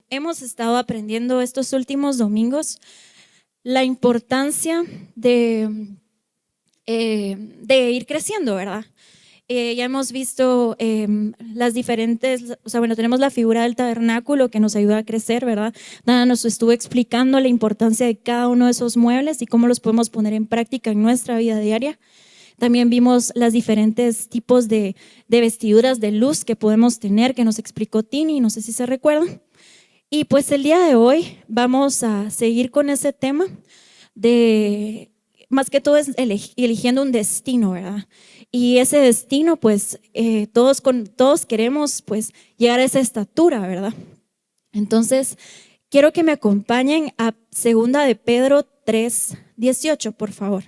hemos estado aprendiendo estos últimos domingos la importancia de ir creciendo, ¿verdad? Ya hemos visto las diferentes, tenemos la figura del tabernáculo que nos ayuda a crecer, ¿verdad? Dana nos estuvo explicando la importancia de cada uno de esos muebles y cómo los podemos poner en práctica en nuestra vida diaria. También vimos los diferentes tipos de vestiduras de luz que podemos tener, que nos explicó Tini, no sé si se recuerdan. Y pues el día de hoy vamos a seguir con ese tema de, más que todo es eligiendo un destino, ¿verdad? Y ese destino, pues todos queremos pues llegar a esa estatura, ¿verdad? Entonces, quiero que me acompañen a 2 de Pedro 3:18, por favor.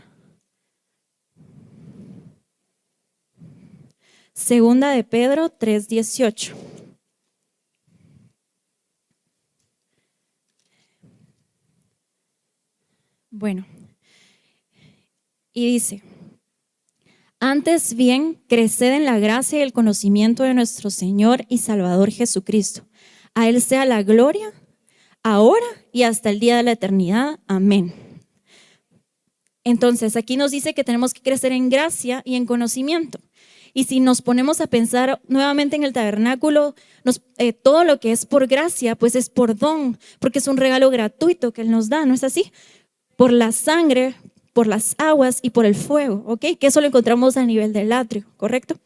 2 de Pedro 3:18. Bueno, y dice: antes bien, creced en la gracia y el conocimiento de nuestro Señor y Salvador Jesucristo. A Él sea la gloria, ahora y hasta el día de la eternidad. Amén. Entonces, aquí nos dice que tenemos que crecer en gracia y en conocimiento. Y si nos ponemos a pensar nuevamente en el tabernáculo, todo lo que es por gracia, pues es por don, porque es un regalo gratuito que Él nos da, ¿no es así? Por la sangre, por las aguas y por el fuego, ¿ok? Que eso lo encontramos a nivel del atrio, ¿correcto?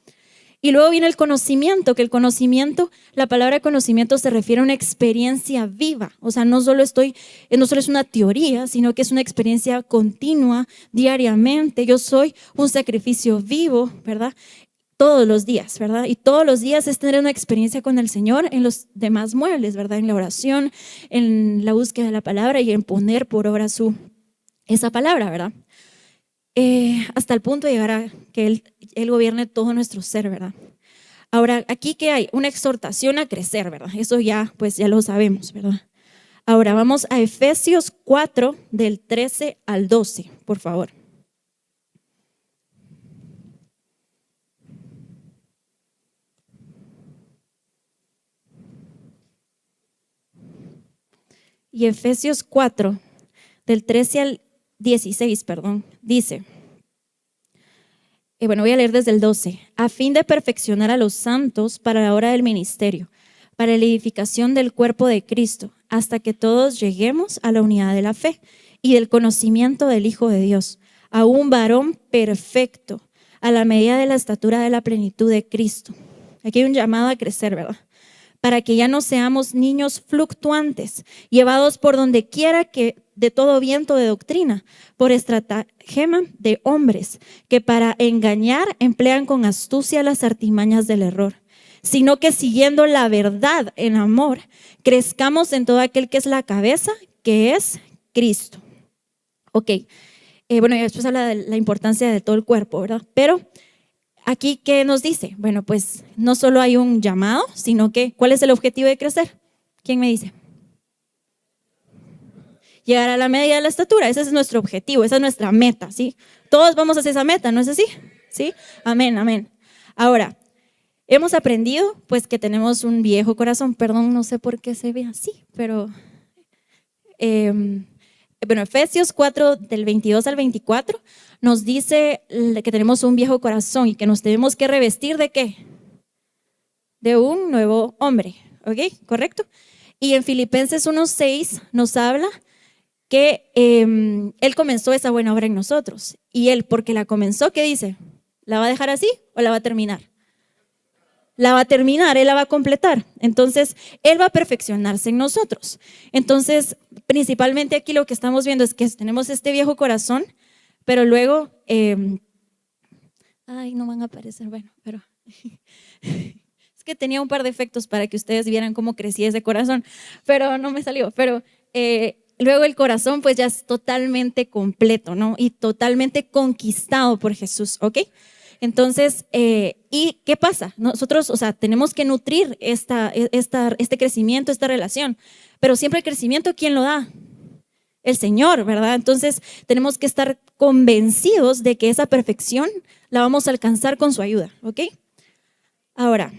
Y luego viene el conocimiento, que el conocimiento, la palabra conocimiento se refiere a una experiencia viva, o sea, no solo es una teoría, sino que es una experiencia continua, diariamente. Yo soy un sacrificio vivo, ¿verdad? Todos los días, ¿verdad? Y todos los días es tener una experiencia con el Señor en los demás muebles, ¿verdad? En la oración, en la búsqueda de la palabra y en poner por obra esa palabra, ¿verdad? Hasta el punto de llegar a que Él gobierne todo nuestro ser, ¿verdad? Ahora, aquí que hay una exhortación a crecer, ¿verdad? Eso ya, pues ya lo sabemos, ¿verdad? Ahora vamos a Efesios 4, del 13 al 12, por favor. Y Efesios 4, del 13 al 16, dice, voy a leer desde el 12, a fin de perfeccionar a los santos para la hora del ministerio, para la edificación del cuerpo de Cristo, hasta que todos lleguemos a la unidad de la fe y del conocimiento del Hijo de Dios, a un varón perfecto, a la medida de la estatura de la plenitud de Cristo. Aquí hay un llamado a crecer, ¿verdad? Para que ya no seamos niños fluctuantes, llevados por donde quiera que de todo viento de doctrina, por estratagema de hombres, que para engañar emplean con astucia las artimañas del error, sino que siguiendo la verdad en amor, crezcamos en todo aquel que es la cabeza, que es Cristo. Ok, y después habla de la importancia de todo el cuerpo, ¿verdad? Pero aquí, ¿qué nos dice? Bueno, pues no solo hay un llamado, sino que, ¿cuál es el objetivo de crecer? ¿Quién me dice? Llegar a la medida de la estatura, ese es nuestro objetivo, esa es nuestra meta, ¿sí? Todos vamos hacia esa meta, ¿no es así? ¿Sí? Amén, amén. Ahora, hemos aprendido, pues, que tenemos un viejo corazón, perdón, no sé por qué se ve así, pero, Efesios 4, del 22 al 24, nos dice que tenemos un viejo corazón y que nos tenemos que revestir ¿de qué? De un nuevo hombre, ¿ok? ¿Correcto? Y en Filipenses 1:6 nos habla que Él comenzó esa buena obra en nosotros. Y Él, porque la comenzó, ¿qué dice? ¿La va a dejar así o la va a terminar? La va a terminar, Él la va a completar. Entonces, Él va a perfeccionarse en nosotros. Entonces, principalmente aquí lo que estamos viendo es que tenemos este viejo corazón, pero luego, no van a aparecer, bueno, pero es que tenía un par de efectos para que ustedes vieran cómo crecía ese corazón, pero no me salió. Pero luego el corazón pues ya es totalmente completo, ¿no? Y totalmente conquistado por Jesús, ¿ok? Entonces, ¿y qué pasa? Nosotros, tenemos que nutrir este crecimiento, esta relación, pero siempre el crecimiento, ¿quién lo da? El Señor, ¿verdad? Entonces, tenemos que estar convencidos de que esa perfección la vamos a alcanzar con su ayuda, ¿ok? Ahora,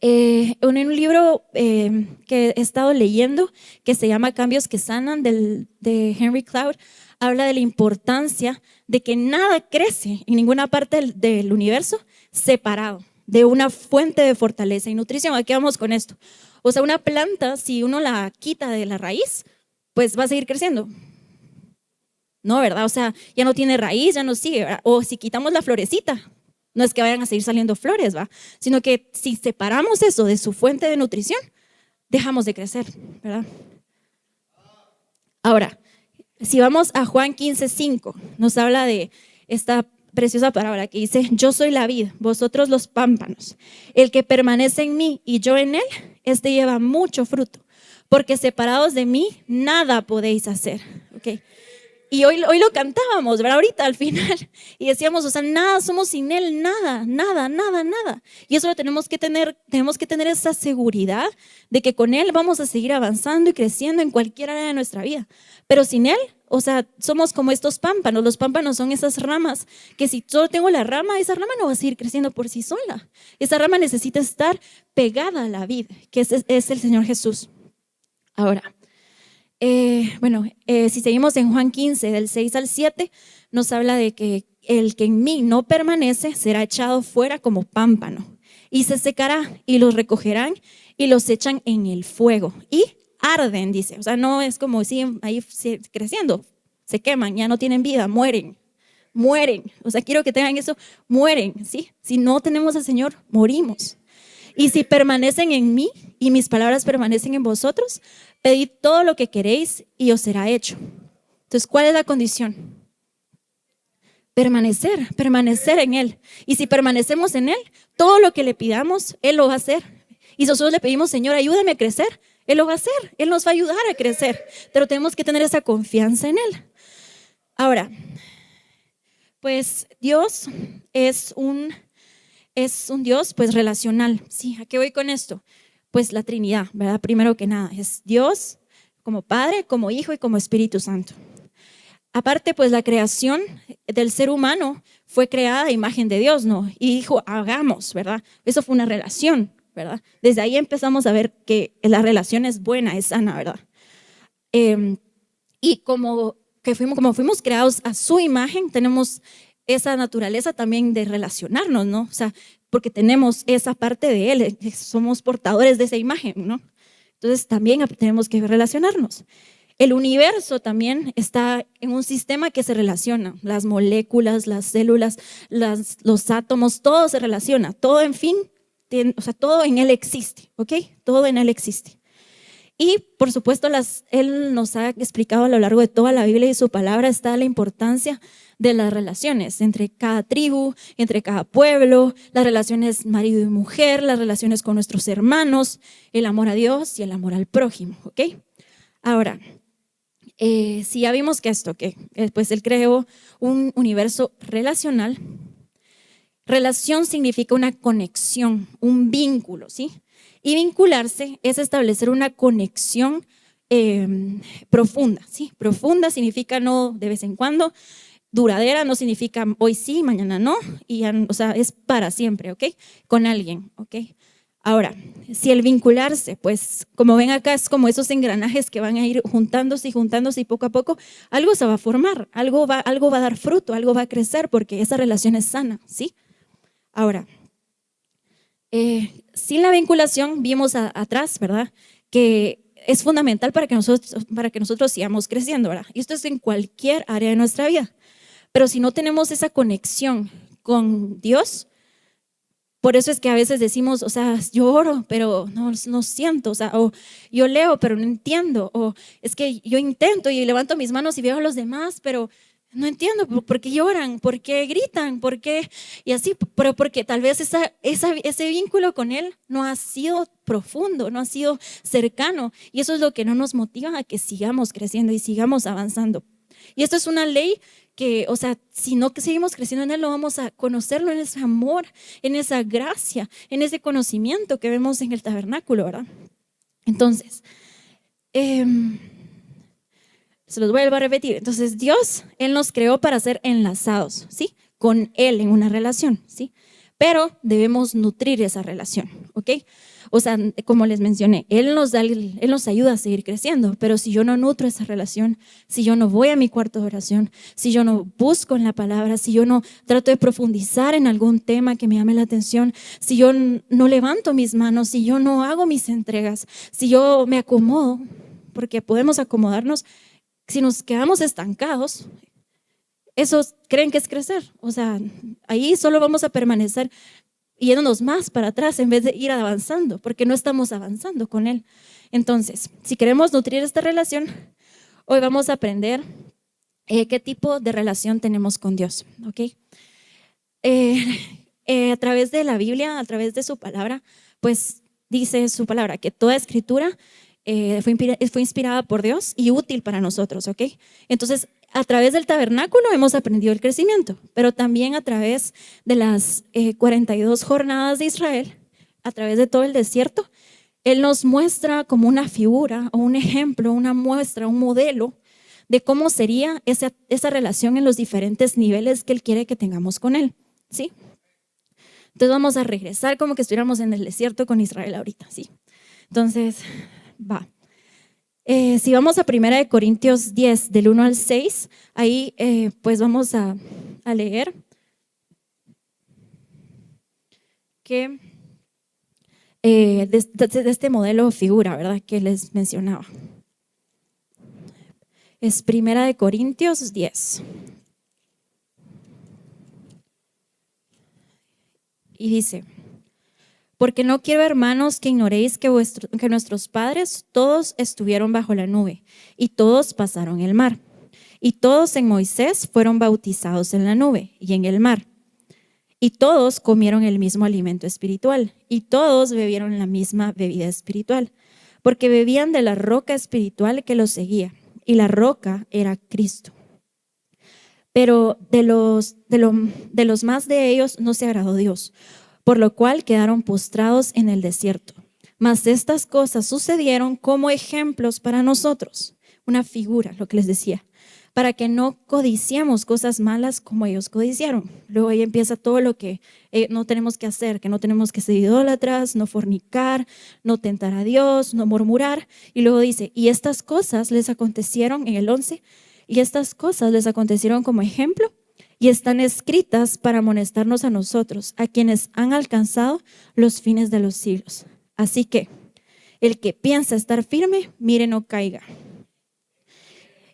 En un libro que he estado leyendo, que se llama Cambios que Sanan, de Henry Cloud, habla de la importancia de que nada crece en ninguna parte del universo separado de una fuente de fortaleza y nutrición. ¿A qué vamos con esto? O sea, una planta, si uno la quita de la raíz, pues va a seguir creciendo. No, ¿verdad? O sea, ya no tiene raíz, ya no sigue, ¿verdad? O si quitamos la florecita, no es que vayan a seguir saliendo flores, ¿va? Sino que si separamos eso de su fuente de nutrición, dejamos de crecer, ¿verdad? Ahora, si vamos a Juan 15:5, nos habla de esta preciosa palabra que dice: yo soy la vid, vosotros los pámpanos. El que permanece en mí y yo en él, este lleva mucho fruto, porque separados de mí nada podéis hacer. ¿Okay? Y hoy lo cantábamos, ¿verdad? Ahorita al final. Y decíamos, o sea, nada somos sin Él, nada, nada, nada, nada. Y eso lo tenemos que tener esa seguridad de que con Él vamos a seguir avanzando y creciendo en cualquier área de nuestra vida. Pero sin Él, o sea, somos como estos pámpanos. Los pámpanos son esas ramas que si solo tengo la rama, esa rama no va a seguir creciendo por sí sola. Esa rama necesita estar pegada a la vid, que es el Señor Jesús. Ahora, si seguimos en Juan 15, del 6 al 7, nos habla de que el que en mí no permanece será echado fuera como pámpano y se secará y los recogerán y los echan en el fuego y arden, dice. O sea, no es como siguen ahí creciendo, se queman, ya no tienen vida, mueren. O sea, quiero que tengan eso, mueren, ¿sí? Si no tenemos al Señor, morimos. Y si permanecen en mí y mis palabras permanecen en vosotros, pedid todo lo que queréis y os será hecho. Entonces, ¿cuál es la condición? Permanecer en Él. Y si permanecemos en Él, todo lo que le pidamos, Él lo va a hacer. Y nosotros le pedimos: Señor, ayúdame a crecer, Él lo va a hacer, Él nos va a ayudar a crecer. Pero tenemos que tener esa confianza en Él. Ahora, pues Dios es un Dios pues relacional. ¿Sí? ¿A qué voy con esto? Pues la Trinidad, ¿verdad? Primero que nada, es Dios como Padre, como Hijo y como Espíritu Santo. Aparte, pues la creación del ser humano fue creada a imagen de Dios, ¿no? Y dijo, hagamos, ¿verdad? Eso fue una relación, ¿verdad? Desde ahí empezamos a ver que la relación es buena, es sana, ¿verdad? Y como fuimos creados a su imagen, tenemos esa naturaleza también de relacionarnos, ¿no? O sea, porque tenemos esa parte de Él, somos portadores de esa imagen, ¿no? Entonces también tenemos que relacionarnos. El universo también está en un sistema que se relaciona, las moléculas, las células, los átomos, todo se relaciona, todo en fin, o sea, todo en Él existe, ¿ok? Todo en Él existe. Y por supuesto, Él nos ha explicado a lo largo de toda la Biblia y su palabra está la importancia de las relaciones entre cada tribu, entre cada pueblo, las relaciones marido y mujer, las relaciones con nuestros hermanos, el amor a Dios y el amor al prójimo, ¿ok? Ahora, si ya vimos que esto, que pues Él creó un universo relacional. Relación significa una conexión, un vínculo, ¿sí? Y vincularse es establecer una conexión profunda, ¿sí? Profunda significa no de vez en cuando, duradera no significa hoy sí, mañana no, y ya, o sea, es para siempre, ¿ok? Con alguien, ¿ok? Ahora, si el vincularse, pues como ven acá, es como esos engranajes que van a ir juntándose y poco a poco algo se va a formar, algo va a dar fruto, algo va a crecer porque esa relación es sana, ¿sí? Ahora, sin la vinculación vimos atrás, ¿verdad? Que es fundamental para que nosotros sigamos creciendo, ¿verdad? Y esto es en cualquier área de nuestra vida. Pero si no tenemos esa conexión con Dios, por eso es que a veces decimos, o sea, yo oro, pero no siento, o sea, o yo leo, pero no entiendo, o es que yo intento y levanto mis manos y veo a los demás, pero no entiendo por qué lloran, por qué gritan, por qué, y así, pero porque tal vez ese vínculo con Él no ha sido profundo, no ha sido cercano, y eso es lo que no nos motiva a que sigamos creciendo y sigamos avanzando. Y esto es una ley que, o sea, si no que seguimos creciendo en Él, no vamos a conocerlo en ese amor, en esa gracia, en ese conocimiento que vemos en el tabernáculo, ¿verdad? Entonces, se los vuelvo a repetir. Entonces, Dios, Él nos creó para ser enlazados, ¿sí? Con Él en una relación, ¿sí? pero debemos nutrir esa relación, ¿ok? O sea, como les mencioné, Él nos ayuda a seguir creciendo, pero si yo no nutro esa relación, si yo no voy a mi cuarto de oración, si yo no busco en la palabra, si yo no trato de profundizar en algún tema que me llame la atención, si yo no levanto mis manos, si yo no hago mis entregas, si yo me acomodo, porque podemos acomodarnos, si nos quedamos estancados, ¿esos creen que es crecer? O sea, ahí solo vamos a permanecer yéndonos más para atrás en vez de ir avanzando, porque no estamos avanzando con Él. Entonces, si queremos nutrir esta relación, hoy vamos a aprender qué tipo de relación tenemos con Dios, ¿ok? A través de la Biblia, a través de su palabra, pues dice su palabra que toda escritura fue inspirada por Dios y útil para nosotros, ¿ok? Entonces, a través del tabernáculo hemos aprendido el crecimiento, pero también a través de las 42 jornadas de Israel, a través de todo el desierto, Él nos muestra como una figura o un ejemplo, una muestra, un modelo de cómo sería esa relación en los diferentes niveles que Él quiere que tengamos con Él, ¿sí? Entonces vamos a regresar como que estuviéramos en el desierto con Israel ahorita, ¿sí? Entonces, va. Si vamos a 1 Corintios 10, del 1 al 6, ahí pues vamos a leer que de este modelo figura, ¿verdad? Que les mencionaba. Es 1 Corintios 10. Y dice: porque no quiero, hermanos, que ignoréis que nuestros padres todos estuvieron bajo la nube y todos pasaron el mar. Y todos en Moisés fueron bautizados en la nube y en el mar. Y todos comieron el mismo alimento espiritual y todos bebieron la misma bebida espiritual, porque bebían de la roca espiritual que los seguía, y la roca era Cristo. Pero de los más de ellos no se agradó Dios, por lo cual quedaron postrados en el desierto. Mas estas cosas sucedieron como ejemplos para nosotros, una figura, lo que les decía, para que no codiciemos cosas malas como ellos codiciaron. Luego ahí empieza todo lo que no tenemos que hacer, que no tenemos que ser idólatras, no fornicar, no tentar a Dios, no murmurar. Y luego dice, y estas cosas les acontecieron en el 11, y estas cosas les acontecieron como ejemplo y están escritas para amonestarnos a nosotros, a quienes han alcanzado los fines de los siglos. Así que el que piensa estar firme, mire no caiga.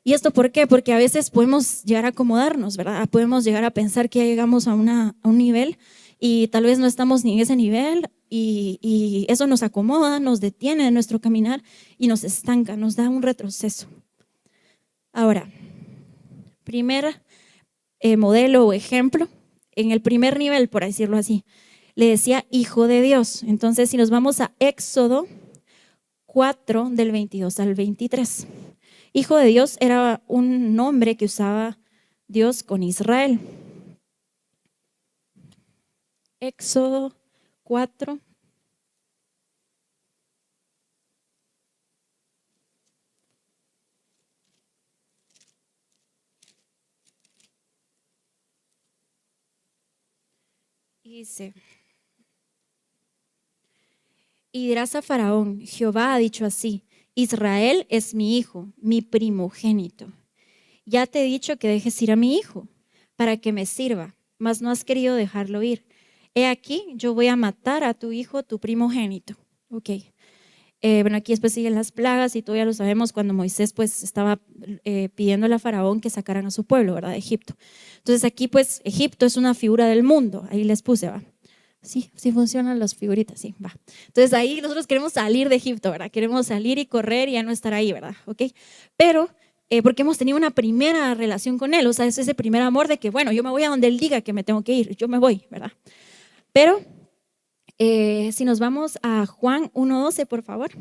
¿Y esto por qué? Porque a veces podemos llegar a acomodarnos, ¿verdad? Podemos llegar a pensar que ya llegamos a un nivel y tal vez no estamos ni en ese nivel y eso nos acomoda, nos detiene en nuestro caminar y nos estanca, nos da un retroceso. Ahora, primer modelo o ejemplo, en el primer nivel, por decirlo así, le decía hijo de Dios. Entonces, si nos vamos a Éxodo 4, del 22 al 23. Hijo de Dios era un nombre que usaba Dios con Israel. Éxodo 4. Dice: y dirás a Faraón, Jehová ha dicho así, Israel es mi hijo, mi primogénito. Ya te he dicho que dejes ir a mi hijo para que me sirva, mas no has querido dejarlo ir. He aquí, yo voy a matar a tu hijo, tu primogénito. Ok. Bueno, aquí después siguen las plagas y todo ya lo sabemos cuando Moisés pues estaba pidiéndole a Faraón que sacaran a su pueblo, ¿verdad? De Egipto. Entonces aquí pues Egipto es una figura del mundo, ahí les puse, ¿va? Sí, sí funcionan las figuritas, sí, va. Entonces ahí nosotros queremos salir de Egipto, ¿verdad? Queremos salir y correr y ya no estar ahí, ¿verdad? ¿Ok? Pero porque hemos tenido una primera relación con Él, o sea, es ese primer amor de que, bueno, yo me voy a donde Él diga que me tengo que ir, yo me voy, ¿verdad? Pero si nos vamos a Juan 1:12, por favor.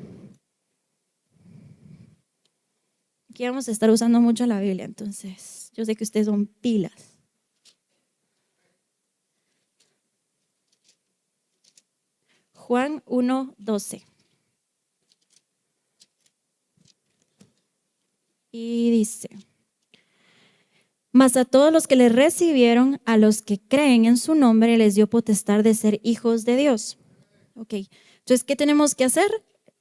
Aquí vamos a estar usando mucho la Biblia, entonces yo sé que ustedes son pilas. Juan 1:12. Y dice: Mas a todos los que le recibieron, a los que creen en su nombre, les dio potestad de ser hijos de Dios. Ok, entonces, ¿qué tenemos que hacer?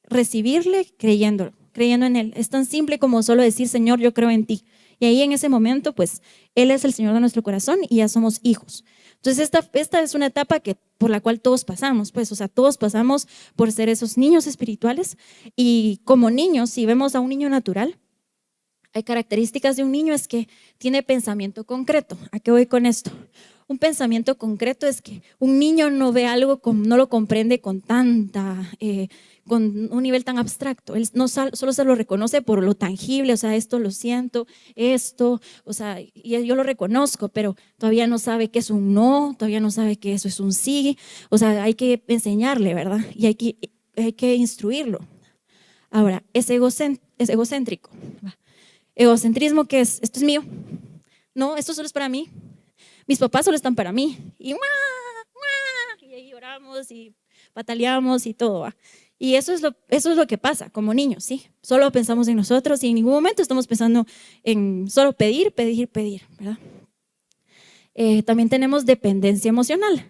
Recibirle creyendo en Él. Es tan simple como solo decir, Señor, yo creo en ti. Y ahí en ese momento, pues, Él es el Señor de nuestro corazón y ya somos hijos. Entonces, esta es una etapa por la cual todos pasamos, pues, o sea, todos pasamos por ser esos niños espirituales. Y como niños, si vemos a un niño natural, hay características de un niño, es que tiene pensamiento concreto. ¿A qué voy con esto? Un pensamiento concreto es que un niño no ve algo, no lo comprende con con un nivel tan abstracto. Él no solo se lo reconoce por lo tangible, o sea, esto lo siento, esto, o sea, y yo lo reconozco, pero todavía no sabe qué es un no, todavía no sabe que eso es un sí. O sea, hay que enseñarle, ¿verdad? Y hay que instruirlo. Ahora, es egocéntrico. Egocentrismo, ¿qué es? Esto es mío. No, esto solo es para mí. Mis papás solo están para mí. Y, y ahí lloramos y pataleamos y todo. ¿Va? Y eso es lo que pasa como niños, ¿sí? Solo pensamos en nosotros y en ningún momento estamos pensando en solo pedir, ¿verdad? También tenemos dependencia emocional,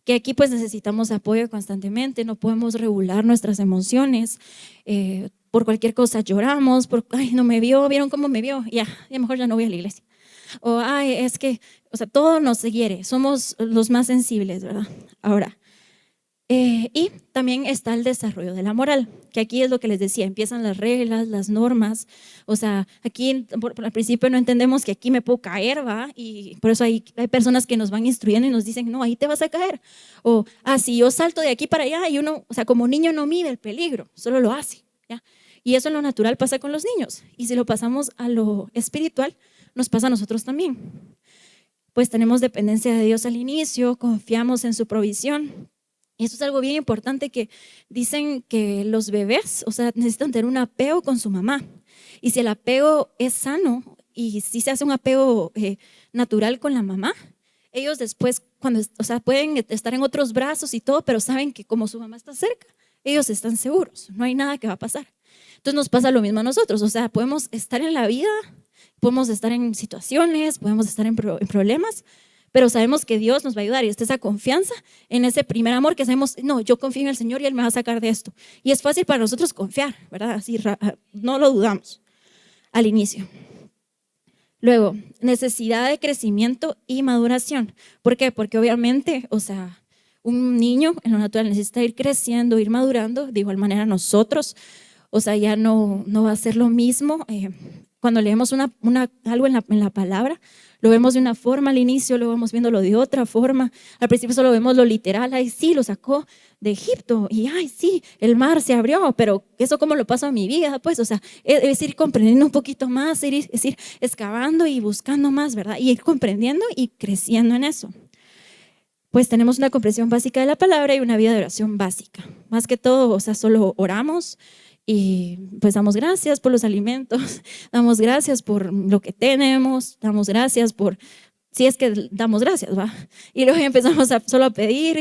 que aquí pues necesitamos apoyo constantemente, no podemos regular nuestras emociones. Por cualquier cosa lloramos, ay, no me vio, vieron cómo me vio, ya mejor ya no voy a la iglesia. O, ay, es que, o sea, todo nos hiere, somos los más sensibles, ¿verdad? Ahora, y también está el desarrollo de la moral, que aquí es lo que les decía, empiezan las reglas, las normas. O sea, aquí al principio no entendemos que aquí me puedo caer, ¿va? Y por eso hay personas que nos van instruyendo y nos dicen, no, ahí te vas a caer. O, si yo salto de aquí para allá, y uno, o sea, como niño no mide el peligro, solo lo hace, ¿ya? Y eso en lo natural pasa con los niños. Y si lo pasamos a lo espiritual, nos pasa a nosotros también. Pues tenemos dependencia de Dios al inicio, confiamos en su provisión. Y eso es algo bien importante, que dicen que los bebés, o sea, necesitan tener un apego con su mamá. Y si el apego es sano y si se hace un apego natural con la mamá, ellos después, o sea, pueden estar en otros brazos y todo, pero saben que como su mamá está cerca, ellos están seguros, no hay nada que va a pasar. Entonces nos pasa lo mismo a nosotros, o sea, podemos estar en la vida, podemos estar en situaciones, podemos estar en problemas, pero sabemos que Dios nos va a ayudar y está esa confianza en ese primer amor que sabemos, no, yo confío en el Señor y Él me va a sacar de esto. Y es fácil para nosotros confiar, ¿verdad? Así no lo dudamos al inicio. Luego, necesidad de crecimiento y maduración. ¿Por qué? Porque obviamente, o sea, un niño en lo natural necesita ir creciendo, ir madurando. De igual manera nosotros, o sea, ya no va a ser lo mismo. Cuando leemos algo en la palabra, lo vemos de una forma al inicio, lo vamos viéndolo de otra forma. Al principio solo vemos lo literal, ay sí, lo sacó de Egipto y ay sí, el mar se abrió, pero eso cómo lo paso a mi vida, pues, o sea, es ir comprendiendo un poquito más, es ir excavando y buscando más, ¿verdad? Y ir comprendiendo y creciendo en eso. Pues tenemos una comprensión básica de la palabra y una vida de oración básica. Más que todo, o sea, solo oramos y pues damos gracias por los alimentos, damos gracias por lo que tenemos, damos gracias por, si es que damos gracias, ¿va? Y luego empezamos solo a pedir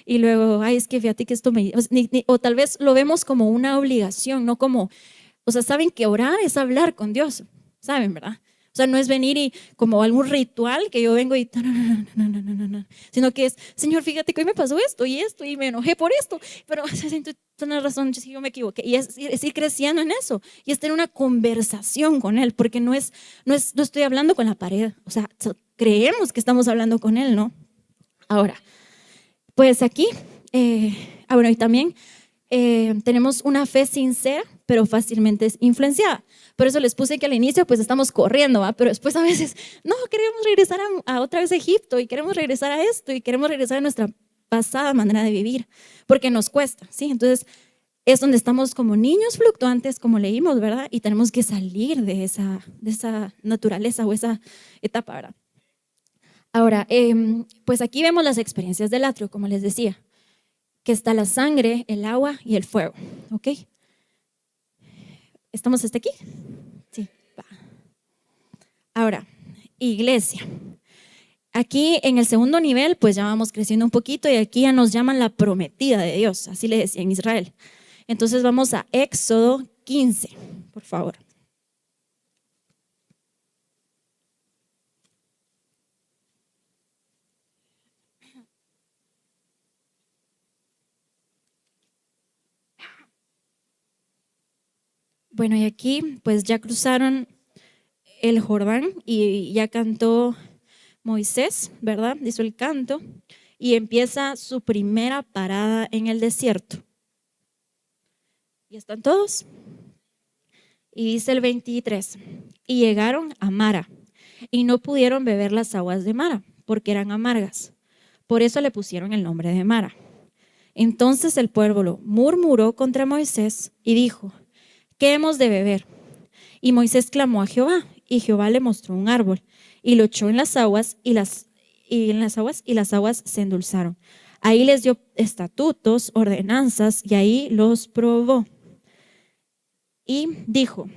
y luego, ay, es que fíjate que esto o tal vez lo vemos como una obligación, no como, o sea, saben que orar es hablar con Dios, saben, ¿verdad? O sea, no es venir y como algún ritual que yo vengo y sino que es, Señor, fíjate que hoy me pasó esto y me enojé por esto, pero tienes razón, yo me equivoqué. Y es ir creciendo en eso y es tener una conversación con Él, porque no estoy hablando con la pared, o sea, creemos que estamos hablando con Él, ¿no? Ahora, pues aquí, bueno, y también tenemos una fe sincera, pero fácilmente es influenciada. Por eso les puse que al inicio pues estamos corriendo, ¿va? Pero después a veces, no, queremos regresar a otra vez a Egipto y queremos regresar a esto y queremos regresar a nuestra pasada manera de vivir, porque nos cuesta, ¿sí? Entonces es donde estamos como niños fluctuantes, como leímos, ¿verdad? Y tenemos que salir de esa naturaleza o esa etapa, ¿verdad? Ahora, pues aquí vemos las experiencias del atrio, como les decía, que está la sangre, el agua y el fuego, ¿ok? ¿Estamos hasta aquí? Sí, va. Ahora, iglesia. Aquí en el segundo nivel, pues ya vamos creciendo un poquito y aquí ya nos llaman la prometida de Dios, así le decía en Israel. Entonces vamos a Éxodo 15, por favor. Bueno, y aquí pues ya cruzaron el Jordán y ya cantó Moisés, ¿verdad? Hizo el canto y empieza su primera parada en el desierto. ¿Y están todos? Y dice el 23, y llegaron a Mara y no pudieron beber las aguas de Mara porque eran amargas. Por eso le pusieron el nombre de Mara. Entonces el pueblo murmuró contra Moisés y dijo, ¿qué hemos de beber? Y Moisés clamó a Jehová, y Jehová le mostró un árbol, y lo echó en las aguas, y las aguas se endulzaron. Ahí les dio estatutos, ordenanzas, y ahí los probó. Y dijo,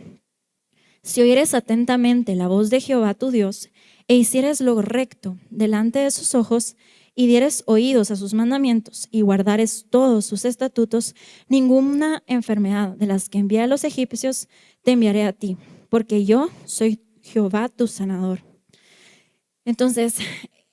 si oyeres atentamente la voz de Jehová tu Dios, e hicieres lo recto delante de sus ojos, y dieres oídos a sus mandamientos, y guardares todos sus estatutos, ninguna enfermedad de las que envié a los egipcios te enviaré a ti, porque yo soy Jehová tu sanador. Entonces,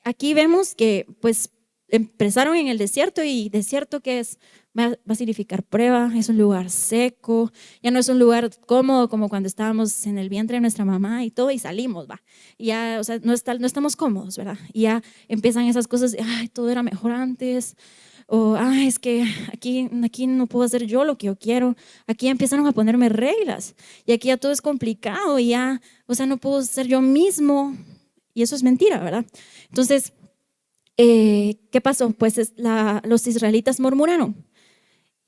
aquí vemos que pues empezaron en el desierto, y desierto que es, va a significar prueba, es un lugar seco, ya no es un lugar cómodo como cuando estábamos en el vientre de nuestra mamá y todo y salimos, va. Y ya, o sea, no estamos cómodos, ¿verdad? Y ya empiezan esas cosas de, ay, todo era mejor antes, o, ay, es que aquí no puedo hacer yo lo que yo quiero. Aquí empezaron a ponerme reglas y aquí ya todo es complicado y ya, o sea, no puedo ser yo mismo. Y eso es mentira, ¿verdad? Entonces, ¿qué pasó? Pues los israelitas murmuraron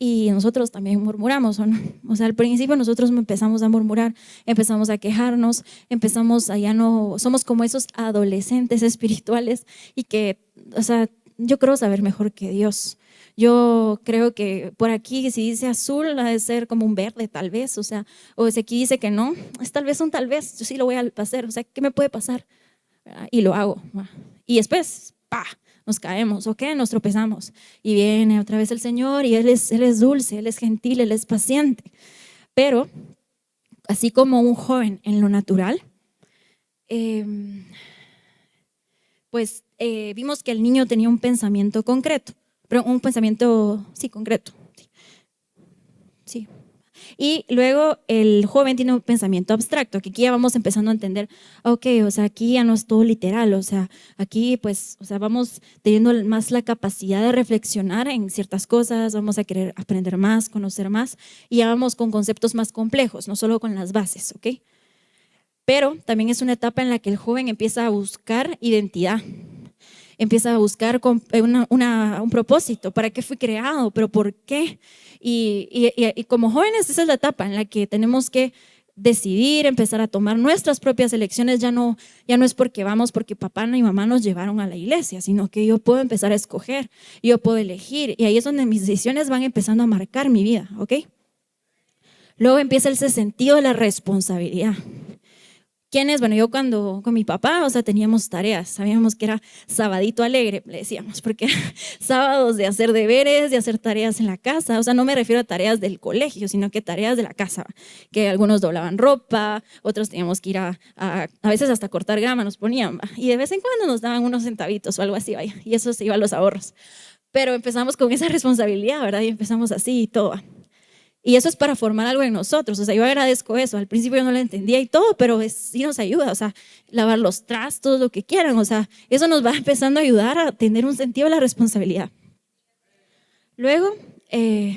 y nosotros también murmuramos, ¿o no? O sea, al principio nosotros empezamos a murmurar, empezamos a quejarnos, empezamos a ya no, somos como esos adolescentes espirituales y que, o sea, yo creo saber mejor que Dios. Yo creo que por aquí si dice azul ha de ser como un verde tal vez, o sea, o si aquí dice que no, es tal vez un tal vez, yo sí lo voy a hacer, o sea, ¿qué me puede pasar? Y lo hago. Y después, ¡pah!, nos caemos, ¿ok? Nos tropezamos. Y viene otra vez el Señor y Él es dulce, Él es gentil, Él es paciente. Pero, así como un joven en lo natural, pues vimos que el niño tenía un pensamiento concreto, pero un pensamiento, sí, concreto. Sí. Y luego el joven tiene un pensamiento abstracto, que aquí ya vamos empezando a entender, ok, o sea, aquí ya no es todo literal, o sea, aquí pues, o sea, vamos teniendo más la capacidad de reflexionar en ciertas cosas, vamos a querer aprender más, conocer más, y ya vamos con conceptos más complejos, no solo con las bases, ok. Pero también es una etapa en la que el joven empieza a buscar identidad, empieza a buscar un propósito, ¿para qué fui creado? ¿Pero por qué? Y como jóvenes esa es la etapa en la que tenemos que decidir, empezar a tomar nuestras propias elecciones. Ya no es porque vamos, porque papá y mamá nos llevaron a la iglesia, sino que yo puedo empezar a escoger, yo puedo elegir, y ahí es donde mis decisiones van empezando a marcar mi vida, ¿ok? Luego empieza ese sentido de la responsabilidad. ¿Quién es? Bueno, yo cuando con mi papá, o sea, teníamos tareas, sabíamos que era sabadito alegre, le decíamos, porque era sábados de hacer deberes, de hacer tareas en la casa, o sea, no me refiero a tareas del colegio, sino que tareas de la casa, que algunos doblaban ropa, otros teníamos que ir a veces hasta cortar grama nos ponían, y de vez en cuando nos daban unos centavitos o algo así, vaya, y eso se iba a los ahorros. Pero empezamos con esa responsabilidad, ¿verdad? Y empezamos así y todo. Y eso es para formar algo en nosotros. O sea, yo agradezco eso. Al principio yo no lo entendía y todo, pero sí nos ayuda. O sea, lavar los trastos, lo que quieran. O sea, eso nos va empezando a ayudar a tener un sentido de la responsabilidad. Luego,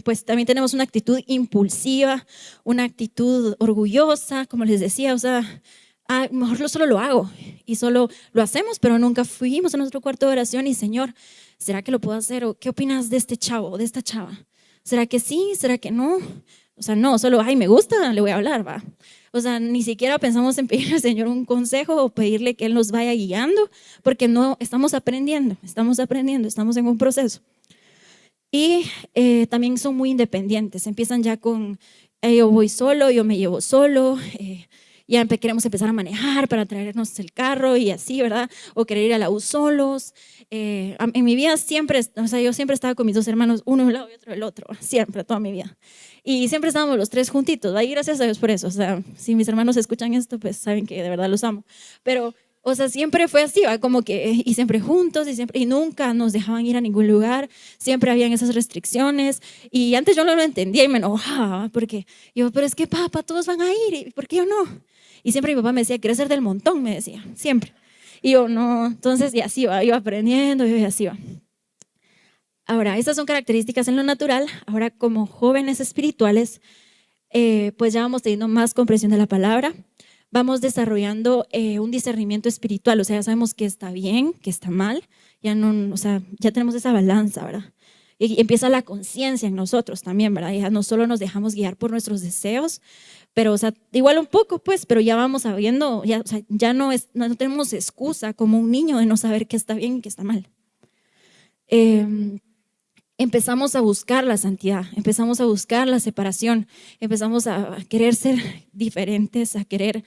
pues también tenemos una actitud impulsiva, una actitud orgullosa, como les decía. O sea, mejor solo lo hago y solo lo hacemos, pero nunca fuimos a nuestro cuarto de oración y, Señor, ¿será que lo puedo hacer? ¿O qué opinas de este chavo o de esta chava? ¿Será que sí? ¿Será que no? O sea, no, solo, ay, me gusta, le voy a hablar, va. O sea, ni siquiera pensamos en pedirle al Señor un consejo o pedirle que Él nos vaya guiando, porque no, estamos aprendiendo, estamos en un proceso. Y también son muy independientes, empiezan ya con, yo voy solo, yo me llevo solo, ya queremos empezar a manejar para traernos el carro y así, ¿verdad? O querer ir a la U solos. En mi vida siempre, o sea, yo siempre estaba con mis dos hermanos, uno de un lado y otro del otro, siempre, toda mi vida. Y siempre estábamos los tres juntitos, ¿va? Y gracias a Dios por eso. O sea, si mis hermanos escuchan esto, pues saben que de verdad los amo. Pero O sea, siempre fue así, ¿va? Como que, y siempre juntos, y nunca nos dejaban ir a ningún lugar, siempre habían esas restricciones, y antes yo no lo entendía y me enojaba, porque yo, pero es que papá, todos van a ir, ¿y por qué yo no? Y siempre mi papá me decía, ¿quieres ser del montón? Me decía, siempre. Y yo, no, entonces, y así va, iba aprendiendo, y así va. Ahora, estas son características en lo natural. Ahora, como jóvenes espirituales, pues ya vamos teniendo más comprensión de la palabra, vamos desarrollando un discernimiento espiritual, o sea, ya sabemos qué está bien, qué está mal, ya no, o sea, ya tenemos esa balanza, ¿verdad? Y empieza la conciencia en nosotros también, ¿verdad? Ya no solo nos dejamos guiar por nuestros deseos, pero, o sea, igual un poco, pues, pero ya vamos sabiendo, ya, o sea, ya no tenemos excusa como un niño de no saber qué está bien y qué está mal. Empezamos a buscar la santidad, empezamos a buscar la separación, empezamos a querer ser diferentes, a querer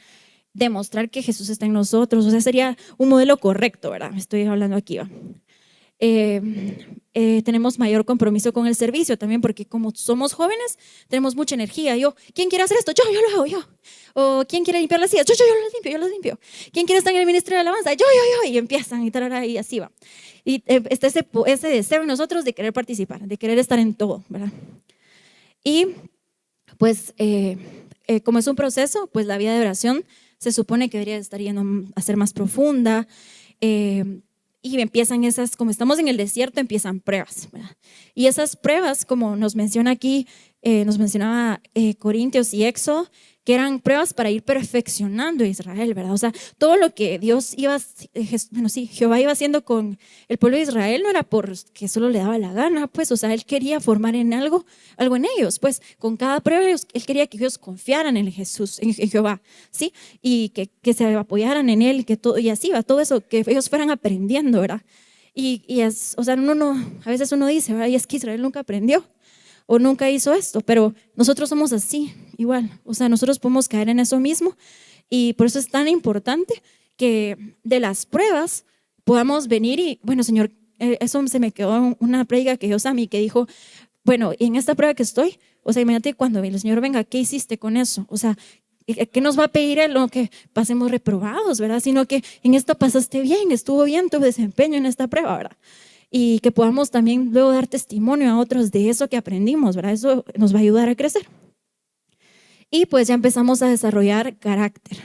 demostrar que Jesús está en nosotros. O sea, sería un modelo correcto, ¿verdad? Me estoy hablando aquí, ¿va? Tenemos mayor compromiso con el servicio también, porque como somos jóvenes, tenemos mucha energía. ¿Quién quiere hacer esto? Yo lo hago, yo. O ¿quién quiere limpiar las sillas? Yo las limpio. ¿Quién quiere estar en el ministerio de alabanza? Yo. Y empiezan y así va. Y está ese deseo en nosotros de querer participar, de querer estar en todo, ¿verdad? Y pues como es un proceso, pues la vida de oración se supone que debería estar yendo a ser más profunda, y empiezan esas, como estamos en el desierto, empiezan pruebas, ¿verdad? Y esas pruebas, como nos menciona aquí, nos mencionaba Corintios y Éxodo, que eran pruebas para ir perfeccionando a Israel, ¿verdad? O sea, todo lo que Jehová iba haciendo con el pueblo de Israel no era porque solo le daba la gana, pues, o sea, él quería formar en algo en ellos, pues, con cada prueba él quería que ellos confiaran en Jesús, en Jehová, ¿sí? Y que se apoyaran en él, y así va, todo eso, que ellos fueran aprendiendo, ¿verdad? O sea, a veces uno dice, ¿verdad? Y es que Israel nunca aprendió o nunca hizo esto, pero nosotros somos así, igual, o sea, nosotros podemos caer en eso mismo, y por eso es tan importante que de las pruebas podamos venir y, bueno, Señor, eso se me quedó una prédica que dio Sammy, que dijo, bueno, en esta prueba que estoy, o sea, imagínate cuando el Señor venga, ¿qué hiciste con eso? O sea, ¿qué nos va a pedir Él? No que pasemos reprobados, ¿verdad? Sino que en esta pasaste bien, estuvo bien tu desempeño en esta prueba, ¿verdad? Y que podamos también luego dar testimonio a otros de eso que aprendimos, ¿verdad? Eso nos va a ayudar a crecer. Y pues ya empezamos a desarrollar carácter.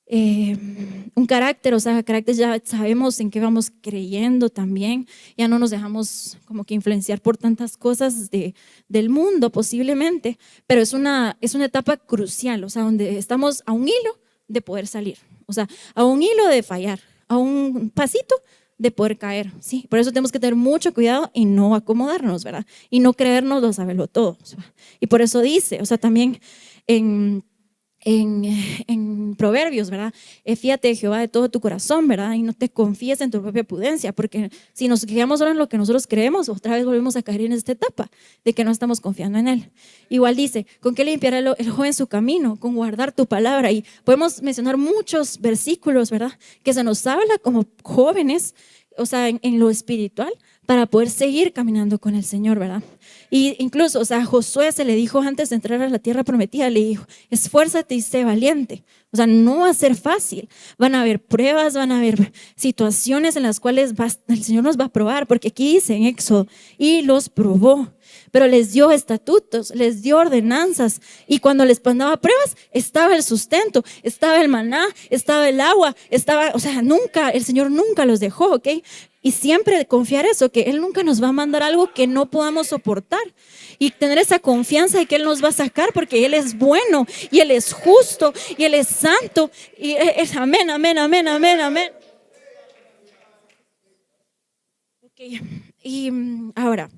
Un carácter, o sea, carácter, ya sabemos en qué vamos creyendo también, ya no nos dejamos como que influenciar por tantas cosas del mundo posiblemente, pero es una etapa crucial, o sea, donde estamos a un hilo de poder salir, o sea, a un hilo de fallar, a un pasito de poder caer, ¿sí? Por eso tenemos que tener mucho cuidado y no acomodarnos, ¿verdad? Y no creernos lo saberlo todo. Y por eso dice, o sea, también en Proverbios, ¿verdad? Fíate de Jehová de todo tu corazón, ¿verdad? Y no te confíes en tu propia prudencia, porque si nos guiamos solo en lo que nosotros creemos, otra vez volvemos a caer en esta etapa de que no estamos confiando en Él. Igual dice, ¿con qué limpiará el joven su camino? Con guardar tu palabra. Y podemos mencionar muchos versículos, ¿verdad? Que se nos habla como jóvenes, o sea, en lo espiritual, para poder seguir caminando con el Señor, ¿verdad? Y incluso, o sea, a Josué se le dijo antes de entrar a la tierra prometida, le dijo, esfuérzate y sé valiente. O sea, no va a ser fácil. Van a haber pruebas, van a haber situaciones en las cuales el Señor nos va a probar, porque aquí dice en Éxodo, y los probó, pero les dio estatutos, les dio ordenanzas, y cuando les mandaba pruebas, estaba el sustento, estaba el maná, estaba el agua, o sea, el Señor nunca los dejó, ¿ok? Y siempre confiar eso, que Él nunca nos va a mandar algo que no podamos soportar. Y tener esa confianza de que Él nos va a sacar, porque Él es bueno, y Él es justo, y Él es santo. Y es amén, amén, amén, amén, amén. Okay. Y ahora,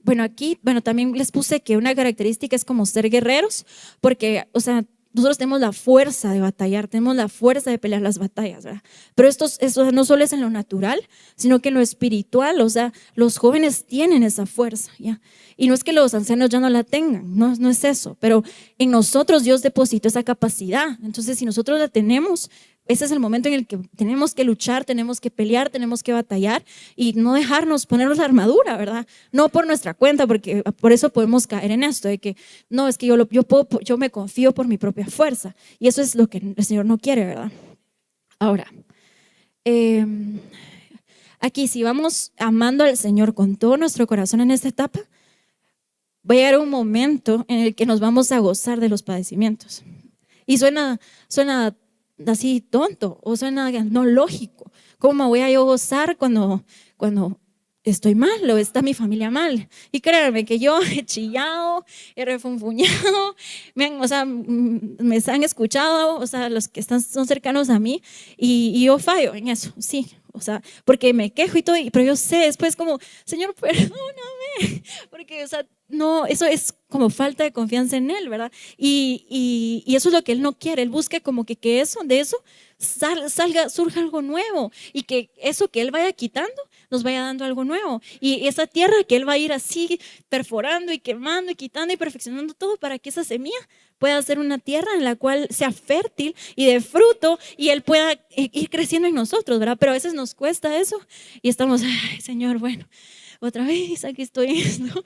bueno, aquí, también les puse que una característica es como ser guerreros, porque, o sea, nosotros tenemos la fuerza de batallar, tenemos la fuerza de pelear las batallas, ¿verdad? Pero eso no solo es en lo natural, sino que en lo espiritual, o sea, los jóvenes tienen esa fuerza, ¿ya? Y no es que los ancianos ya no la tengan, no es eso, pero en nosotros Dios depositó esa capacidad. Entonces, si nosotros la tenemos, ese es el momento en el que tenemos que luchar, tenemos que pelear, tenemos que batallar y no dejarnos ponernos la armadura, ¿verdad? No por nuestra cuenta, porque por eso podemos caer en esto, de que no, es que yo me confío por mi propia fuerza, y eso es lo que el Señor no quiere, ¿verdad? Ahora, eh, aquí si vamos amando al Señor con todo nuestro corazón en esta etapa, va a llegar un momento en el que nos vamos a gozar de los padecimientos. Y suena así tonto o suena no lógico. ¿Cómo me voy a yo gozar cuando estoy mal o está mi familia mal? Y créanme que yo he chillado, he refunfuñado, o sea, me han escuchado, o sea, los que son cercanos a mí, y yo fallo en eso, sí. O sea, porque me quejo y todo, pero yo sé después como, Señor, perdóname, porque, o sea, no, eso es como falta de confianza en Él, ¿verdad? Y eso es lo que Él no quiere. Él busca como que de eso surja algo nuevo y que eso que Él vaya quitando nos vaya dando algo nuevo. Y esa tierra que Él va a ir así perforando y quemando y quitando y perfeccionando todo para que esa semilla pueda ser una tierra en la cual sea fértil y de fruto y Él pueda ir creciendo en nosotros, ¿verdad? Pero a veces nos cuesta eso y estamos, ay, Señor, bueno, otra vez aquí estoy, ¿no?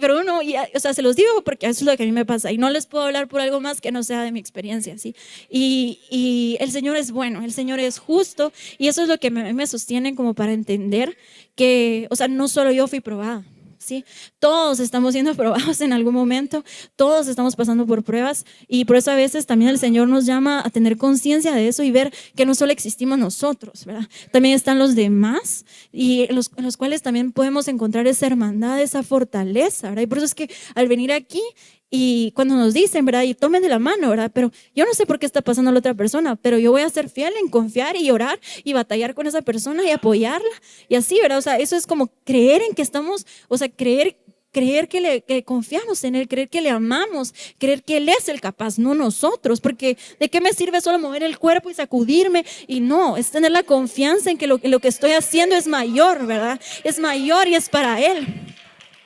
Pero uno, o sea, se los digo porque eso es lo que a mí me pasa y no les puedo hablar por algo más que no sea de mi experiencia, ¿sí? Y el Señor es bueno, el Señor es justo y eso es lo que me sostiene como para entender que, o sea, no solo yo fui probada. ¿Sí? Todos estamos siendo probados en algún momento, todos estamos pasando por pruebas y por eso a veces también el Señor nos llama a tener conciencia de eso y ver que no solo existimos nosotros, ¿verdad? También están los demás y en los cuales también podemos encontrar esa hermandad, esa fortaleza, ¿verdad? Y por eso es que al venir aquí y cuando nos dicen, ¿verdad? Y tomen de la mano, ¿verdad? Pero yo no sé por qué está pasando a la otra persona, pero yo voy a ser fiel en confiar y orar y batallar con esa persona y apoyarla y así, ¿verdad? O sea, eso es como creer en que estamos, o sea, creer que confiamos en Él, creer que le amamos, creer que Él es el capaz, no nosotros, porque ¿de qué me sirve solo mover el cuerpo y sacudirme? Y no, es tener la confianza en que lo que estoy haciendo es mayor, ¿verdad? Es mayor y es para Él.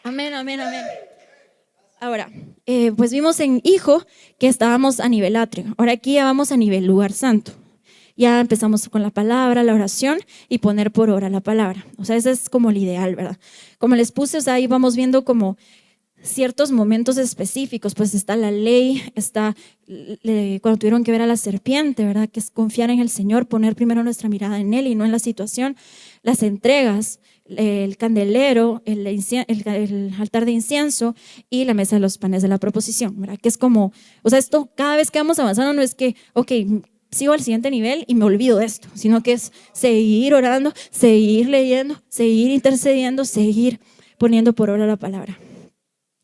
Amén, amén, amén. Ahora, pues vimos en Hijo que estábamos a nivel atrio. Ahora aquí ya vamos a nivel lugar santo. Ya empezamos con la palabra, la oración y poner por obra la palabra. O sea, ese es como el ideal, ¿verdad? Como les puse, o sea, ahí vamos viendo como ciertos momentos específicos, pues está la ley, está cuando tuvieron que ver a la serpiente, ¿verdad? Que es confiar en el Señor, poner primero nuestra mirada en Él y no en la situación, las entregas, el candelero, el altar de incienso y la mesa de los panes de la proposición, ¿verdad? Que es como, o sea, esto cada vez que vamos avanzando no es que, ok, sigo al siguiente nivel y me olvido de esto, sino que es seguir orando, seguir leyendo, seguir intercediendo, seguir poniendo por obra la palabra.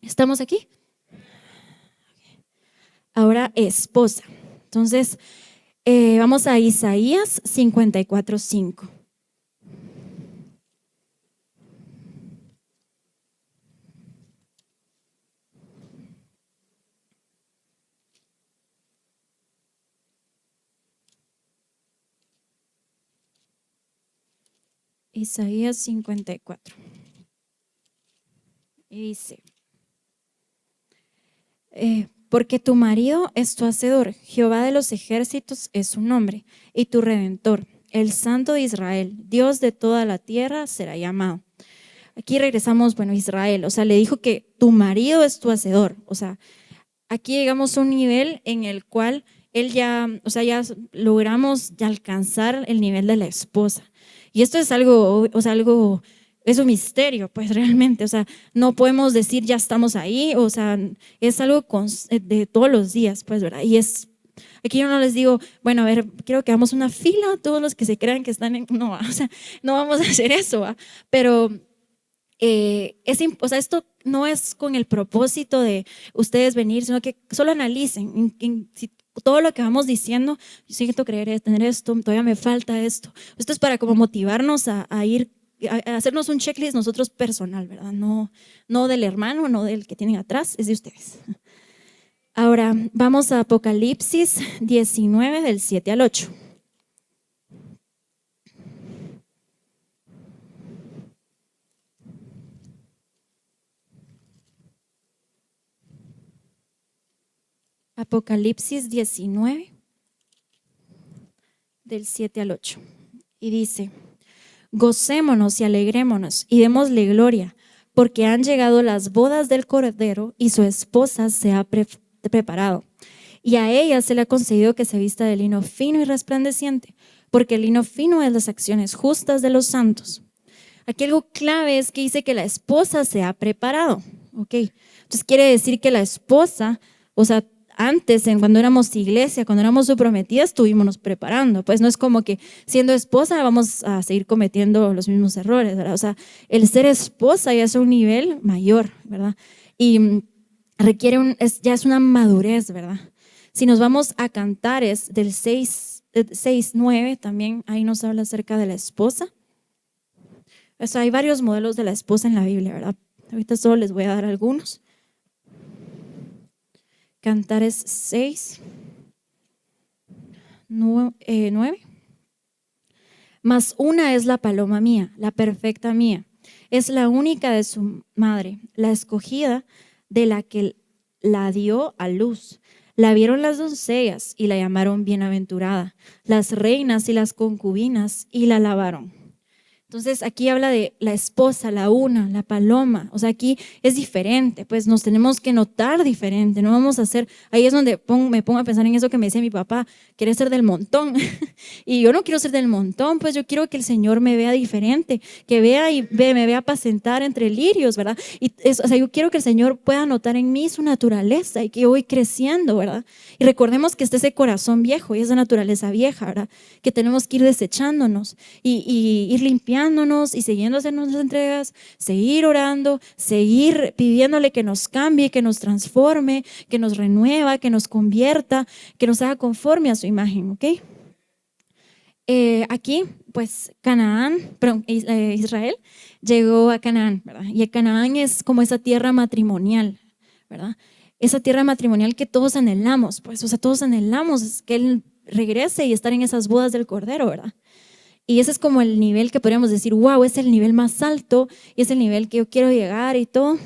¿Estamos aquí? Ahora esposa. Entonces, vamos a Isaías 54:5. Isaías 54. Y dice, porque tu marido es tu hacedor, Jehová de los ejércitos es su nombre, y tu redentor, el Santo de Israel, Dios de toda la tierra, será llamado. Aquí regresamos, bueno, Israel, o sea, le dijo que tu marido es tu hacedor, o sea, aquí llegamos a un nivel en el cual él ya, o sea, ya logramos ya alcanzar el nivel de la esposa. Y esto es algo, o sea, es un misterio, pues realmente, o sea, no podemos decir ya estamos ahí, o sea, es algo de todos los días, pues, ¿verdad? Y aquí yo no les digo, bueno, a ver, quiero que hagamos una fila, todos los que se crean que están en, no, o sea, no vamos a hacer eso, ¿va? Pero o sea, esto no es con el propósito de ustedes venir, sino que solo analicen si todo lo que vamos diciendo, yo siento creer tener esto, todavía me falta esto. Esto es para como motivarnos a ir, a hacernos un checklist nosotros personal, ¿verdad? No del hermano, no del que tienen atrás, es de ustedes. Ahora vamos a Apocalipsis 19 del 7 al 8. Apocalipsis 19 del 7 al 8. Y dice, gocémonos y alegrémonos y démosle gloria, porque han llegado las bodas del Cordero y su esposa se ha preparado. Y a ella se le ha concedido que se vista de lino fino y resplandeciente, porque el lino fino es las acciones justas de los santos. Aquí algo clave es que dice que la esposa se ha preparado, ¿ok? Entonces quiere decir que la esposa, o sea, antes, cuando éramos iglesia, cuando éramos su prometida, estuvimos preparando. Pues no es como que siendo esposa vamos a seguir cometiendo los mismos errores, ¿verdad? O sea, el ser esposa ya es un nivel mayor, ¿verdad? Y requiere ya es una madurez, ¿verdad? Si nos vamos a Cantares del 6:9, también ahí nos habla acerca de la esposa. O sea, hay varios modelos de la esposa en la Biblia, ¿verdad? Ahorita solo les voy a dar algunos. Cantares 6:9. Mas una es la paloma mía, la perfecta mía. Es la única de su madre, la escogida de la que la dio a luz. La vieron las doncellas y la llamaron bienaventurada, las reinas y las concubinas y la alabaron. Entonces aquí habla de la esposa, la una, la paloma. O sea, aquí es diferente, pues nos tenemos que notar diferente. No vamos a hacer, ahí es donde me pongo a pensar en eso que me decía mi papá, quiere ser del montón. Y yo no quiero ser del montón, pues yo quiero que el Señor me vea diferente, que vea y me vea apacentar entre lirios, ¿verdad? O sea, yo quiero que el Señor pueda notar en mí su naturaleza y que yo voy creciendo, ¿verdad? Y recordemos que está ese corazón viejo y esa naturaleza vieja, ¿verdad? Que tenemos que ir desechándonos y ir limpiándonos y siguiendo haciendo nuestras entregas, seguir orando, seguir pidiéndole que nos cambie, que nos transforme, que nos renueva, que nos convierta, que nos haga conforme a su imagen, ¿ok? Aquí, pues Israel llegó a Canaán, ¿verdad? Y Canaán es como esa tierra matrimonial, ¿verdad? Esa tierra matrimonial que todos anhelamos, pues, o sea, todos anhelamos que Él regrese y estar en esas bodas del Cordero, ¿verdad? Y ese es como el nivel que podríamos decir, wow, es el nivel más alto y es el nivel que yo quiero llegar y todo.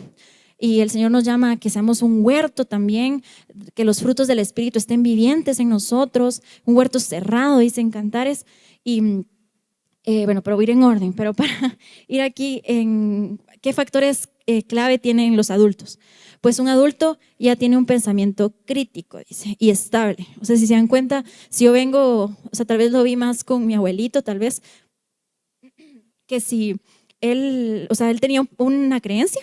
Y el Señor nos llama a que seamos un huerto también, que los frutos del Espíritu estén vivientes en nosotros, un huerto cerrado, dicen Cantares. Y bueno, pero voy a ir en orden, pero para ir aquí, ¿qué factores clave tienen los adultos? Pues un adulto ya tiene un pensamiento crítico, dice, y estable. O sea, si se dan cuenta, si yo vengo, o sea, tal vez lo vi más con mi abuelito, tal vez, que si él, o sea, él tenía una creencia,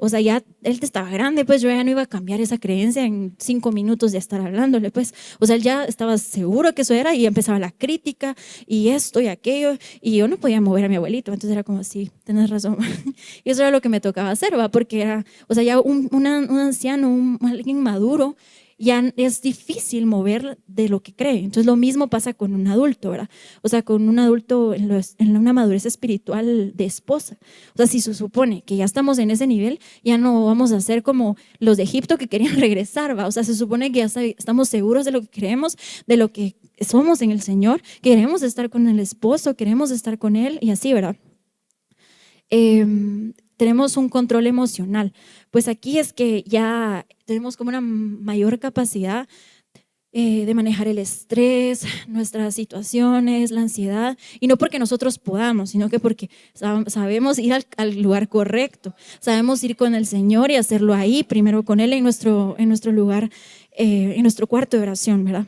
o sea, ya él estaba grande, pues yo ya no iba a cambiar esa creencia en 5 minutos de estar hablándole, pues, o sea, él ya estaba seguro que eso era y empezaba la crítica y esto y aquello, y yo no podía mover a mi abuelito, entonces era como, sí, tienes razón, y eso era lo que me tocaba hacer, ¿va? Porque era, o sea, ya un anciano, alguien maduro, ya es difícil mover de lo que cree. Entonces lo mismo pasa con un adulto, ¿verdad? O sea, con un adulto en una madurez espiritual de esposa. O sea, si se supone que ya estamos en ese nivel, ya no vamos a ser como los de Egipto que querían regresar, ¿va? O sea, se supone que ya estamos seguros de lo que creemos, de lo que somos en el Señor, queremos estar con el esposo, queremos estar con Él y así, ¿verdad? Tenemos un control emocional. Pues aquí es que ya tenemos como una mayor capacidad de manejar el estrés, nuestras situaciones, la ansiedad, y no porque nosotros podamos, sino que porque sabemos ir al lugar correcto, sabemos ir con el Señor y hacerlo ahí, primero con Él en nuestro lugar, en nuestro cuarto de oración, ¿verdad?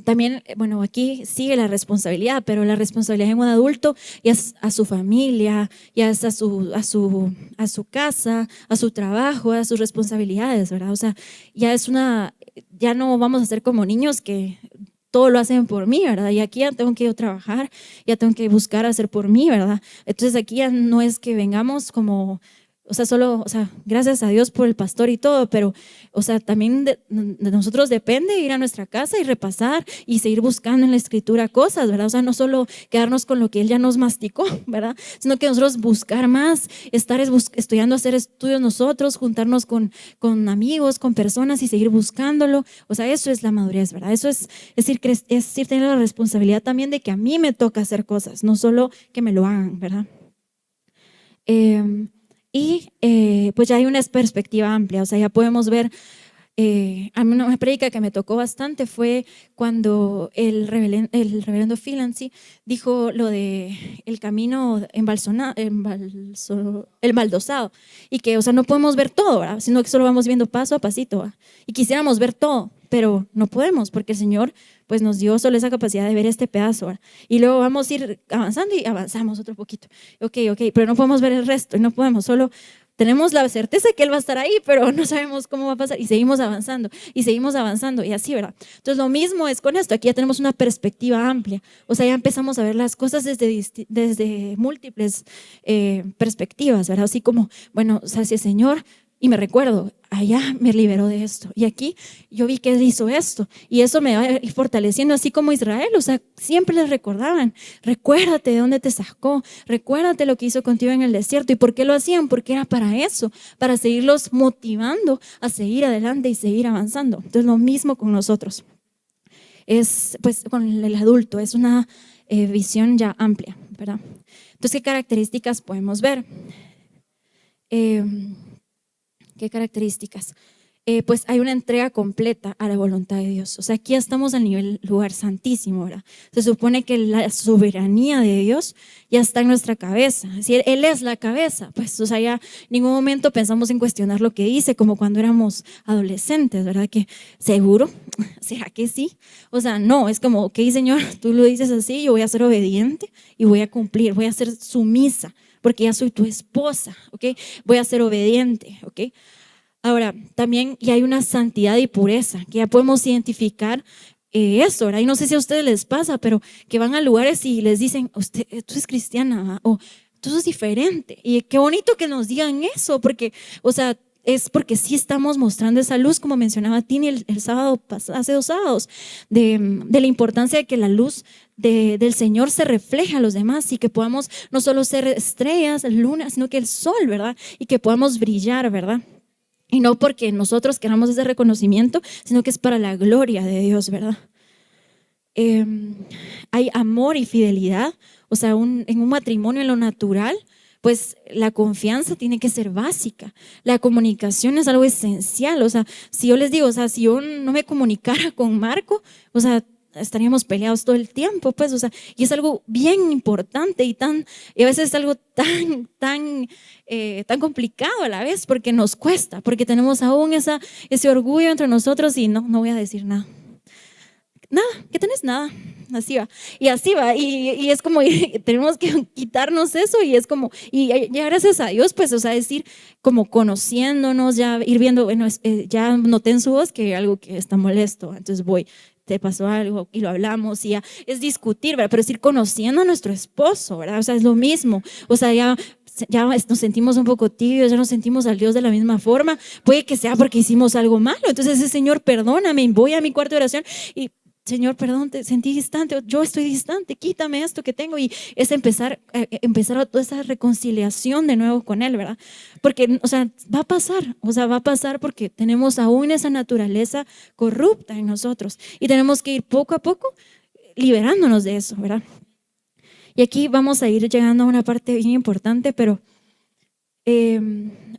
También, bueno, aquí sigue la responsabilidad, pero la responsabilidad en un adulto ya es a su familia, ya es a su casa, a su trabajo, a sus responsabilidades, ¿verdad? O sea, ya no vamos a ser como niños que todo lo hacen por mí, ¿verdad? Y aquí ya tengo que ir a trabajar, ya tengo que buscar hacer por mí, ¿verdad? Entonces aquí ya no es que vengamos como... O sea, gracias a Dios por el pastor y todo, pero, o sea, también de nosotros depende ir a nuestra casa y repasar y seguir buscando en la escritura cosas, ¿verdad? O sea, no solo quedarnos con lo que Él ya nos masticó, ¿verdad? Sino que nosotros buscar más, estar estudiando, hacer estudios nosotros, juntarnos con amigos, con personas y seguir buscándolo. O sea, eso es la madurez, ¿verdad? Eso es decir, tener la responsabilidad también de que a mí me toca hacer cosas, no solo que me lo hagan, ¿verdad? Y pues ya hay una perspectiva amplia, o sea, ya podemos ver A mí una prédica que me tocó bastante fue cuando el reverendo Philancy dijo lo de el camino embaldosado, y que, o sea, no podemos ver todo, ¿verdad? Sino que solo vamos viendo paso a pasito, ¿verdad? Y quisiéramos ver todo, pero no podemos porque el Señor pues nos dio solo esa capacidad de ver este pedazo, ¿verdad? Y luego vamos a ir avanzando y avanzamos otro poquito. Ok, pero no podemos ver el resto y no podemos, solo tenemos la certeza de que Él va a estar ahí, pero no sabemos cómo va a pasar y seguimos avanzando y así, ¿verdad? Entonces lo mismo es con esto, aquí ya tenemos una perspectiva amplia, o sea, ya empezamos a ver las cosas desde múltiples perspectivas, ¿verdad? Así como, bueno, o sea, si el Señor, y me recuerdo, allá me liberó de esto y aquí yo vi que Él hizo esto y eso me va a ir fortaleciendo, así como Israel, o sea, siempre les recordaban, recuérdate de dónde te sacó, recuérdate lo que hizo contigo en el desierto. ¿Y por qué lo hacían? Porque era para eso, para seguirlos motivando a seguir adelante y seguir avanzando. Entonces lo mismo con nosotros, es pues con el adulto, es una visión ya amplia, ¿verdad? Entonces, ¿qué características podemos ver? ¿Qué características? Pues hay una entrega completa a la voluntad de Dios. O sea, aquí estamos al nivel lugar santísimo, ¿verdad? Se supone que la soberanía de Dios ya está en nuestra cabeza. Si Él es la cabeza, pues, o sea, ya en ningún momento pensamos en cuestionar lo que dice, como cuando éramos adolescentes, ¿verdad? Que seguro, ¿será que sí? O sea, no, es como, ok, Señor, tú lo dices así, yo voy a ser obediente y voy a cumplir, voy a ser sumisa, porque ya soy tu esposa, ¿ok? Voy a ser obediente, ¿ok? Ahora, también ya hay una santidad y pureza, que ya podemos identificar eso, ¿verdad? Y no sé si a ustedes les pasa, pero que van a lugares y les dicen, usted, tú eres cristiana, ¿verdad? O tú sos diferente. Y qué bonito que nos digan eso, porque, o sea, es porque sí estamos mostrando esa luz, como mencionaba Tini el sábado pasado, hace 2 sábados, de la importancia de que la luz del Señor se refleje a los demás y que podamos no solo ser estrellas, luna, sino que el sol, ¿verdad? Y que podamos brillar, ¿verdad? Y no porque nosotros queramos ese reconocimiento, sino que es para la gloria de Dios, ¿verdad? Hay amor y fidelidad, o sea, en un matrimonio, en lo natural, pues la confianza tiene que ser básica. La comunicación es algo esencial. O sea, si yo les digo, o sea, si yo no me comunicara con Marco, o sea, estaríamos peleados todo el tiempo, pues, o sea, y es algo bien importante y a veces es algo tan complicado a la vez, porque nos cuesta, porque tenemos aún ese orgullo entre nosotros y no voy a decir nada. Nada, que tenés nada, así va, y así va, y es como, tenemos que quitarnos eso, y es como, y ya gracias a Dios, pues, o sea, es ir como conociéndonos, ya ir viendo, bueno, ya noté en su voz que hay algo que está molesto, entonces te pasó algo y lo hablamos, y ya es discutir, ¿verdad? Pero es ir conociendo a nuestro esposo, ¿verdad? O sea, es lo mismo, o sea, ya nos sentimos un poco tibios, ya nos sentimos al Dios de la misma forma, puede que sea porque hicimos algo malo, entonces ese Señor, perdóname, voy a mi cuarto de oración y Señor, perdón, te sentí distante, yo estoy distante, quítame esto que tengo, y es empezar toda esa reconciliación de nuevo con Él, ¿verdad? Porque, o sea, va a pasar porque tenemos aún esa naturaleza corrupta en nosotros y tenemos que ir poco a poco liberándonos de eso, ¿verdad? Y aquí vamos a ir llegando a una parte bien importante, pero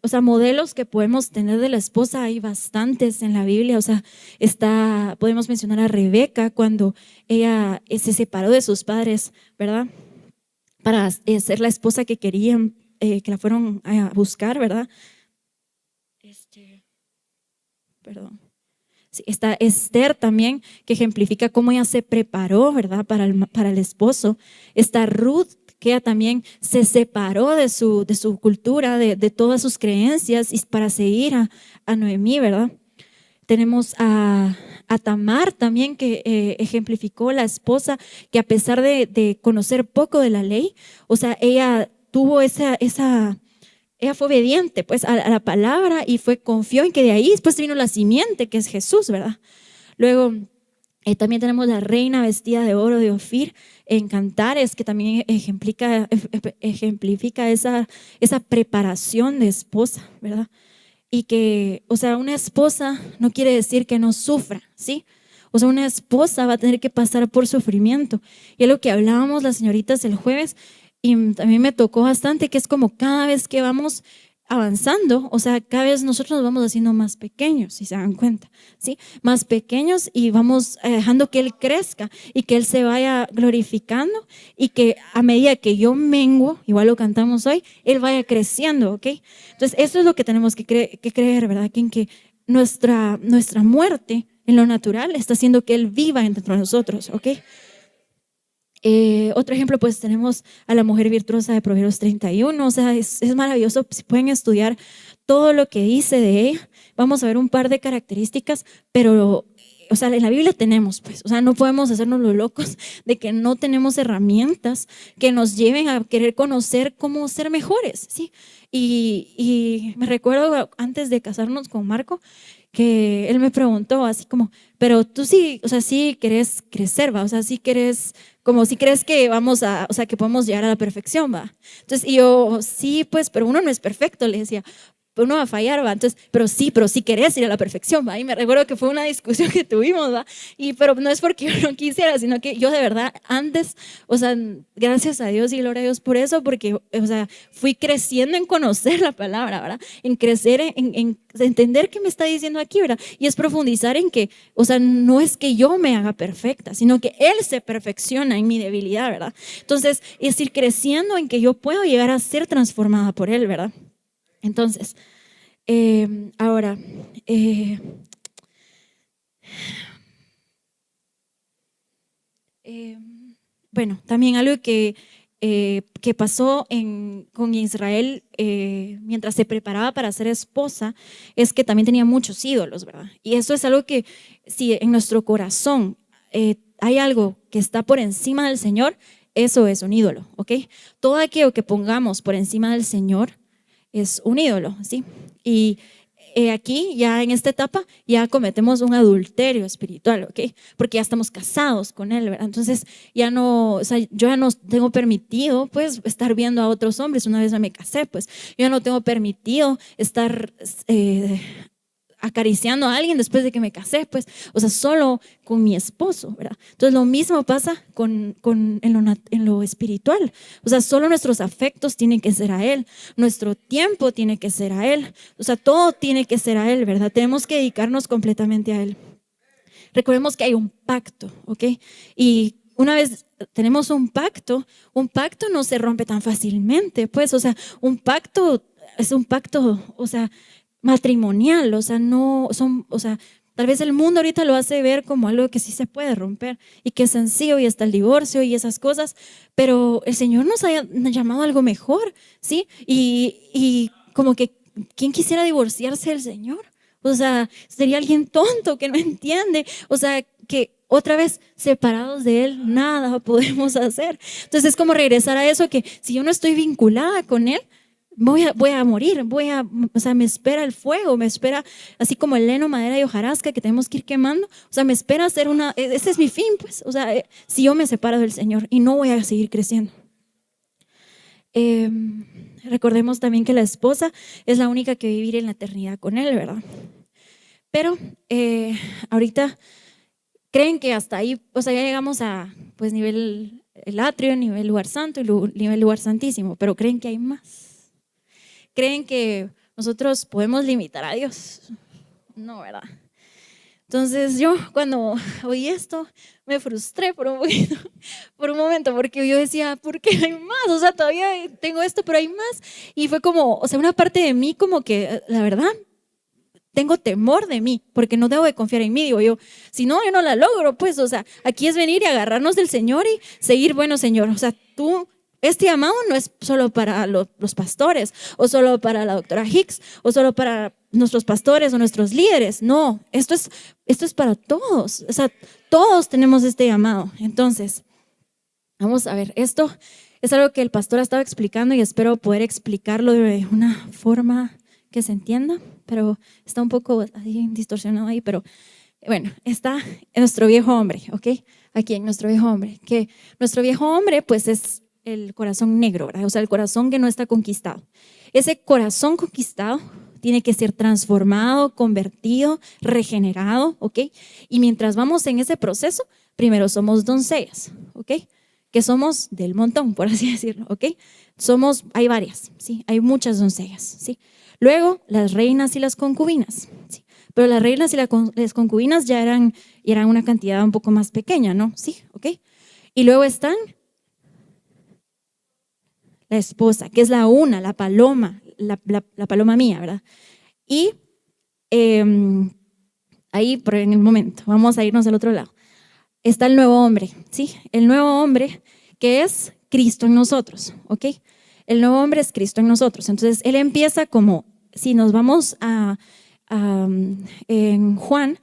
o sea, modelos que podemos tener de la esposa hay bastantes en la Biblia. O sea, podemos mencionar a Rebeca cuando ella se separó de sus padres, ¿verdad? Para ser la esposa que querían, que la fueron a buscar, ¿verdad? Perdón. Sí, está Esther también, que ejemplifica cómo ella se preparó, ¿verdad? Para el esposo. Está Ruth, que ella también se separó de su cultura, de todas sus creencias, y para seguir a Noemí, ¿verdad? Tenemos a Tamar también, que ejemplificó la esposa que, a pesar de conocer poco de la ley, o sea, ella tuvo ella fue obediente pues a la palabra y confió en que de ahí después vino la simiente, que es Jesús, ¿verdad? Luego también tenemos la reina vestida de oro de Ofir en Cantares, que también ejemplifica esa preparación de esposa, ¿verdad? Y que, o sea, una esposa no quiere decir que no sufra, ¿sí? O sea, una esposa va a tener que pasar por sufrimiento. Y es lo que hablábamos las señoritas el jueves, y también me tocó bastante, que es como cada vez que vamos avanzando, o sea, cada vez nosotros nos vamos haciendo más pequeños, si se dan cuenta, ¿sí? Más pequeños y vamos dejando que Él crezca y que Él se vaya glorificando y que a medida que yo menguo, igual lo cantamos hoy, Él vaya creciendo, ¿ok? Entonces, eso es lo que tenemos que creer, ¿verdad? Que en que nuestra muerte en lo natural está haciendo que Él viva entre nosotros, ¿ok? Otro ejemplo, pues tenemos a la mujer virtuosa de Proverbios 31, o sea, es maravilloso, si pueden estudiar todo lo que dice de ella, vamos a ver un par de características, pero, o sea, en la Biblia tenemos, pues, o sea, no podemos hacernos los locos de que no tenemos herramientas que nos lleven a querer conocer cómo ser mejores, ¿sí? Y me recuerdo antes de casarnos con Marco, que él me preguntó así como, pero tú sí, o sea, sí querés crecer, ¿va? O sea, sí querés, como si crees que vamos a, o sea, que podemos llegar a la perfección, ¿va? Entonces, y yo, sí, pues, pero uno no es perfecto, le decía, uno va a fallar, ¿va? Entonces, pero sí querés ir a la perfección, ¿va? Y me recuerdo que fue una discusión que tuvimos, ¿va? Pero no es porque yo no quisiera, sino que yo de verdad antes, o sea, gracias a Dios y gloria a Dios por eso, porque, o sea, fui creciendo en conocer la palabra, ¿verdad? En crecer, en entender qué me está diciendo aquí, ¿verdad? Y es profundizar en que, o sea, no es que yo me haga perfecta, sino que Él se perfecciona en mi debilidad, ¿verdad? Entonces, es ir creciendo en que yo puedo llegar a ser transformada por Él, ¿verdad? Entonces, ahora, bueno, también algo que pasó con Israel mientras se preparaba para ser esposa es que también tenía muchos ídolos, ¿verdad? Y eso es algo que si en nuestro corazón hay algo que está por encima del Señor, eso es un ídolo, ¿ok? Todo aquello que pongamos por encima del Señor es un ídolo, ¿sí? Y aquí, ya en esta etapa, ya cometemos un adulterio espiritual, ¿ok? Porque ya estamos casados con Él, ¿verdad? Entonces, ya no, o sea, yo ya no tengo permitido, pues, estar viendo a otros hombres. Una vez me casé, pues, yo ya no tengo permitido estar acariciando a alguien después de que me casé, pues, o sea, solo con mi esposo, ¿verdad? Entonces lo mismo pasa en lo espiritual, o sea, solo nuestros afectos tienen que ser a Él, nuestro tiempo tiene que ser a Él, o sea, todo tiene que ser a Él, ¿verdad? Tenemos que dedicarnos completamente a Él. Recordemos que hay un pacto, ¿ok? Y una vez tenemos un pacto no se rompe tan fácilmente, pues, o sea, un pacto es un pacto, o sea, matrimonial, o sea, no son, o sea, tal vez el mundo ahorita lo hace ver como algo que sí se puede romper y que es sencillo y está el divorcio y esas cosas, pero el Señor nos ha llamado a algo mejor, ¿sí? Y como que, ¿quién quisiera divorciarse del Señor? O sea, sería alguien tonto que no entiende, o sea, que otra vez separados de Él, nada podemos hacer. Entonces es como regresar a eso que si yo no estoy vinculada con Él, voy a morir, o sea, me espera el fuego, me espera, así como el heno, madera y hojarasca que tenemos que ir quemando, o sea, me espera hacer ese es mi fin, pues, o sea, si yo me separo del Señor y no voy a seguir creciendo. Recordemos también que la esposa es la única que vivir en la eternidad con Él, ¿verdad? Pero ahorita creen que hasta ahí, o sea, ya llegamos a pues nivel el atrio, nivel lugar santo y nivel lugar santísimo, pero creen que hay más. Creen que nosotros podemos limitar a Dios. No, ¿verdad? Entonces yo cuando oí esto me frustré por un poquito, por un momento, porque yo decía, ¿por qué hay más? O sea, todavía tengo esto, pero hay más. Y fue como, o sea, una parte de mí como que, la verdad, tengo temor de mí, porque no debo de confiar en mí, digo yo, si no, yo no la logro, pues, o sea, aquí es venir y agarrarnos del Señor y seguir, bueno, Señor, o sea, tú, este llamado no es solo para los pastores, o solo para la doctora Hicks, o solo para nuestros pastores o nuestros líderes, no, esto es para todos, o sea, todos tenemos este llamado. Entonces, vamos a ver, esto es algo que el pastor ha estado explicando y espero poder explicarlo de una forma que se entienda, pero está un poco así distorsionado ahí, pero bueno, está en nuestro viejo hombre, ¿ok? Aquí en nuestro viejo hombre, que nuestro viejo hombre pues es el corazón negro, ¿verdad? O sea, el corazón que no está conquistado. Ese corazón conquistado tiene que ser transformado, convertido, regenerado, ¿ok? Y mientras vamos en ese proceso, primero somos doncellas, ¿ok? que somos del montón, por así decirlo, ¿ok? Hay varias, ¿sí? Hay muchas doncellas, ¿sí? Luego, las reinas y las concubinas, ¿sí? Pero las reinas y las concubinas ya eran una cantidad un poco más pequeña, ¿no? Sí, ¿ok? Y luego están la esposa, que es la paloma, la paloma mía, ¿verdad? Y ahí, pero en el momento, vamos a irnos al otro lado. Está el nuevo hombre, ¿sí? El nuevo hombre que es Cristo en nosotros, ¿ok? El nuevo hombre es Cristo en nosotros. Entonces, él empieza como, si nos vamos en Juan,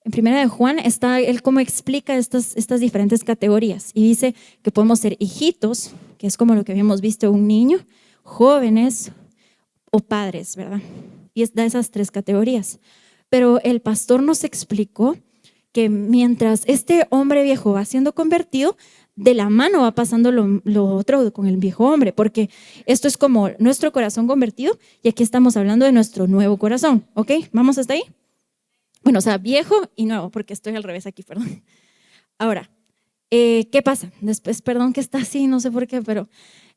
en primera de Juan, está él como explica estas diferentes categorías y dice que podemos ser hijitos, que es como lo que habíamos visto un niño, jóvenes o padres, ¿verdad? Y da esas tres categorías. Pero el pastor nos explicó que mientras este hombre viejo va siendo convertido, de la mano va pasando lo otro con el viejo hombre, porque esto es como nuestro corazón convertido y aquí estamos hablando de nuestro nuevo corazón, ¿ok? ¿Vamos hasta ahí? Bueno, o sea, viejo y nuevo, porque estoy al revés aquí, perdón. Ahora, ¿qué pasa? Después, perdón que está así, no sé por qué, pero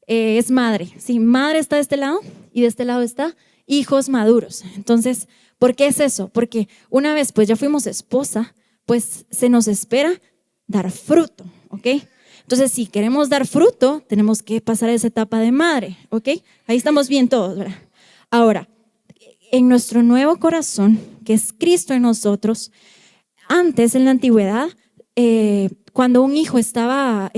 es madre. Sí, madre está de este lado y de este lado está hijos maduros. Entonces, ¿por qué es eso? Porque una vez pues ya fuimos esposa, pues se nos espera dar fruto, ¿ok? Entonces, si queremos dar fruto, tenemos que pasar esa etapa de madre, ¿ok? Ahí estamos bien todos, ¿verdad? Ahora, en nuestro nuevo corazón, que es Cristo en nosotros, antes en la antigüedad, cuando un hijo estaba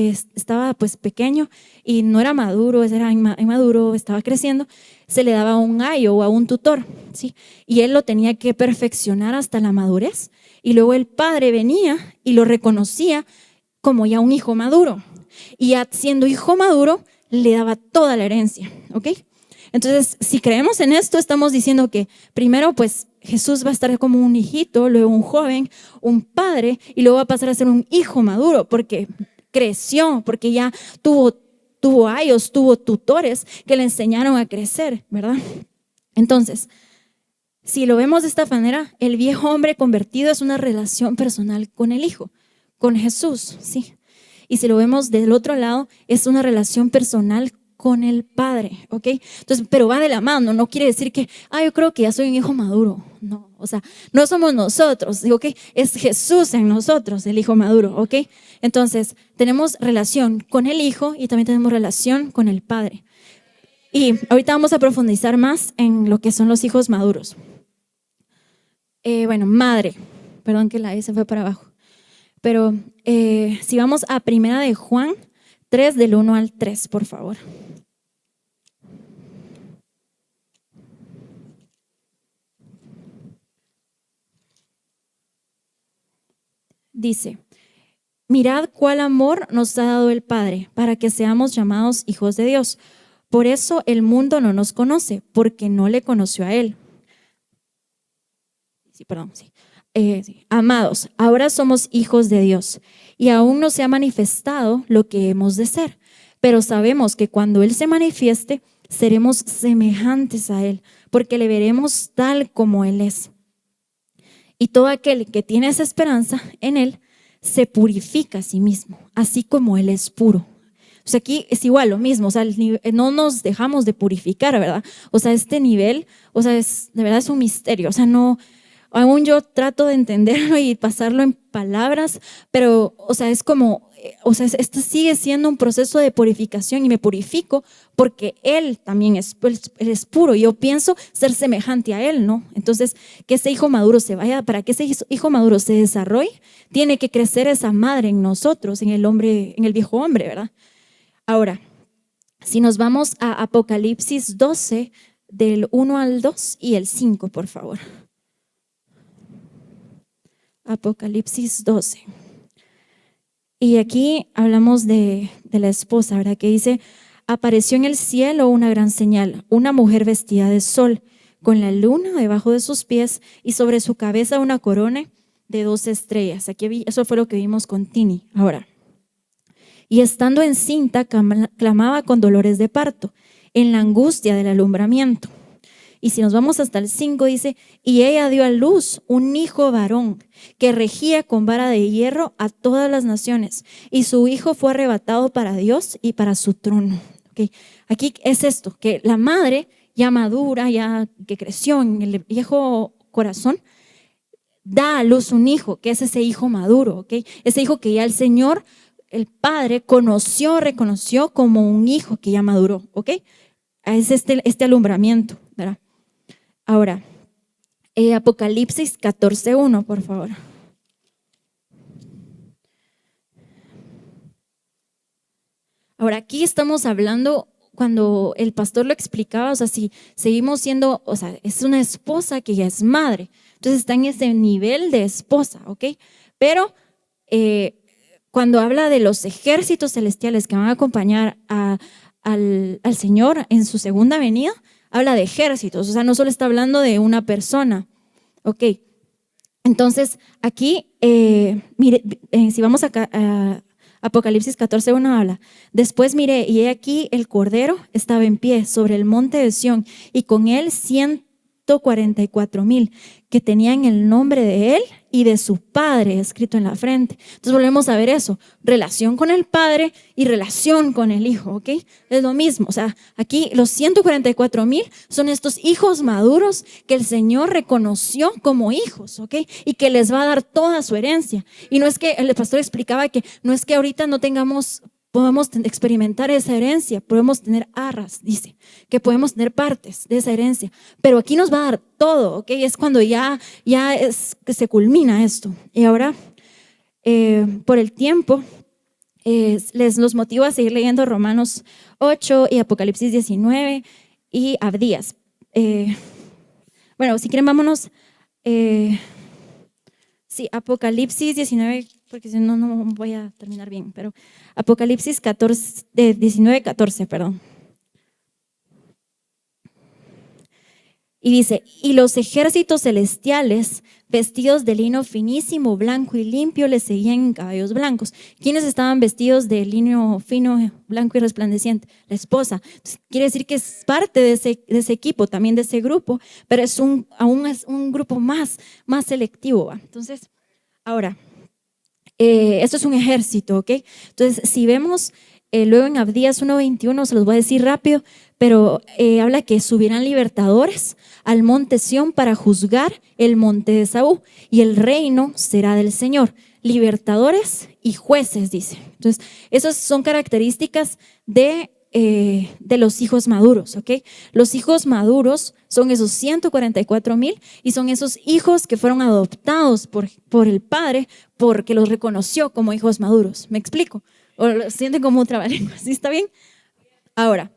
pues pequeño y no era maduro, era inmaduro, estaba creciendo, se le daba un ayo o a un tutor, ¿sí? Y él lo tenía que perfeccionar hasta la madurez y luego el padre venía y lo reconocía como ya un hijo maduro y ya siendo hijo maduro le daba toda la herencia, ¿ok? Entonces, si creemos en esto, estamos diciendo que primero, pues Jesús va a estar como un hijito, luego un joven, un padre, y luego va a pasar a ser un hijo maduro, porque creció, porque ya tuvo ayos, tuvo tutores que le enseñaron a crecer, ¿verdad? Entonces, si lo vemos de esta manera, el viejo hombre convertido es una relación personal con el Hijo, con Jesús, ¿sí? Y si lo vemos del otro lado, es una relación personal con el Padre, ¿ok? Entonces, pero va de la mano, no quiere decir que, yo creo que ya soy un hijo maduro. No, o sea, no somos nosotros, ¿ok? Es Jesús en nosotros, el hijo maduro, ¿ok? Entonces, tenemos relación con el Hijo y también tenemos relación con el Padre. Y ahorita vamos a profundizar más en lo que son los hijos maduros. Bueno, madre, perdón que la S fue para abajo, pero si vamos a primera de Juan 3, del 1 al 3, por favor. Dice, mirad cuál amor nos ha dado el Padre para que seamos llamados hijos de Dios. Por eso el mundo no nos conoce, porque no le conoció a Él. Sí. Amados, ahora somos hijos de Dios y aún no se ha manifestado lo que hemos de ser, pero sabemos que cuando Él se manifieste, seremos semejantes a Él, porque le veremos tal como Él es. Y todo aquel que tiene esa esperanza en Él se purifica a sí mismo, así como Él es puro. O sea, aquí es igual lo mismo, o sea, no nos dejamos de purificar, ¿verdad? O sea, este nivel, o sea, de verdad es un misterio, o sea, no, aún yo trato de entenderlo y pasarlo en palabras, pero, o sea, es como, o sea, esto sigue siendo un proceso de purificación y me purifico porque Él también él es puro y yo pienso ser semejante a Él, ¿no? Entonces, que ese hijo maduro se vaya, para que ese hijo maduro se desarrolle, tiene que crecer esa madre en nosotros, en el hombre, en el viejo hombre, ¿verdad? Ahora, si nos vamos a Apocalipsis 12, del 1 al 2 y el 5, por favor. Apocalipsis 12. Y aquí hablamos de la esposa, ¿verdad? Que dice, apareció en el cielo una gran señal, una mujer vestida de sol, con la luna debajo de sus pies y sobre su cabeza una corona de 12 estrellas. Eso fue lo que vimos con Tini ahora. Y estando encinta, clamaba con dolores de parto, en la angustia del alumbramiento. Y si nos vamos hasta el 5, dice, y ella dio a luz un hijo varón que regía con vara de hierro a todas las naciones. Y su hijo fue arrebatado para Dios y para su trono. ¿Okay? Aquí es esto, que la madre ya madura, ya que creció en el viejo corazón, da a luz un hijo, que es ese hijo maduro, ¿okay? Ese hijo que ya el Señor, el Padre, reconoció como un hijo que ya maduró, ¿ok? Es este alumbramiento, ¿verdad? Ahora, Apocalipsis 14:1, por favor. Ahora, aquí estamos hablando, cuando el pastor lo explicaba, o sea, si seguimos siendo, o sea, es una esposa que ya es madre, entonces está en ese nivel de esposa, ¿ok? Pero cuando habla de los ejércitos celestiales que van a acompañar al Señor en su segunda venida, habla de ejércitos, o sea, no solo está hablando de una persona, ¿ok? Entonces, aquí, mire, si vamos a Apocalipsis 14:1 habla, después miré y he aquí el Cordero estaba en pie sobre el monte de Sión y con él 144,000 que tenían el nombre de él y de su Padre escrito en la frente. Entonces volvemos a ver eso, relación con el Padre y relación con el Hijo, ¿ok? Es lo mismo, o sea, aquí los 144,000 son estos hijos maduros que el Señor reconoció como hijos, ¿ok? Y que les va a dar toda su herencia. Y no es que, el pastor explicaba que no es que ahorita no podemos experimentar esa herencia, podemos tener arras, dice, que podemos tener partes de esa herencia, pero aquí nos va a dar todo, ¿ok? Es cuando ya es que se culmina esto. Y ahora, por el tiempo, les los motivo a seguir leyendo Romanos 8 y Apocalipsis 19 y Abdías. Bueno, si quieren, vámonos. Sí, Apocalipsis 19, porque si no, no voy a terminar bien, pero Apocalipsis 19:14, perdón. Y dice, y los ejércitos celestiales, vestidos de lino finísimo, blanco y limpio, le seguían en caballos blancos. ¿Quiénes estaban vestidos de lino fino, blanco y resplandeciente? La esposa. Entonces, quiere decir que es parte de ese equipo, también de ese grupo, pero aún es un grupo más selectivo, ¿va? Entonces, ahora, esto es un ejército, ¿ok? Entonces, si vemos luego en Abdías 1:21, se los voy a decir rápido, pero habla que subirán libertadores al monte Sión para juzgar el monte de Esaú y el reino será del Señor. Libertadores y jueces, dice. Entonces, esas son características de los hijos maduros, ¿ok? Los hijos maduros son esos 144,000 y son esos hijos que fueron adoptados por el Padre porque los reconoció como hijos maduros. ¿Me explico? ¿O lo sienten como un trabalengua? ¿Sí está bien? Ahora,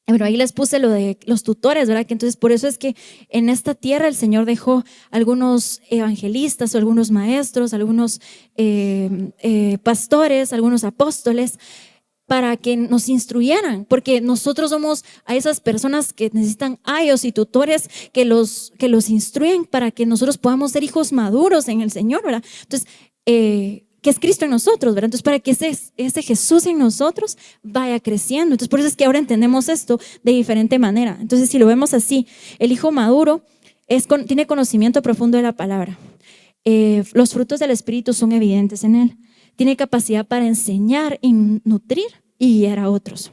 bueno, ahí les puse lo de los tutores, ¿verdad? Que entonces por eso es que en esta tierra el Señor dejó algunos evangelistas o algunos maestros, algunos pastores, algunos apóstoles, para que nos instruyeran, porque nosotros somos a esas personas que necesitan ayos y tutores que los instruyen para que nosotros podamos ser hijos maduros en el Señor, ¿verdad? Entonces, que es Cristo en nosotros, ¿verdad? Entonces, para que ese Jesús en nosotros vaya creciendo. Entonces, por eso es que ahora entendemos esto de diferente manera. Entonces, si lo vemos así, el hijo maduro tiene conocimiento profundo de la palabra. Los frutos del Espíritu son evidentes en él. Tiene capacidad para enseñar y nutrir y guiar a otros.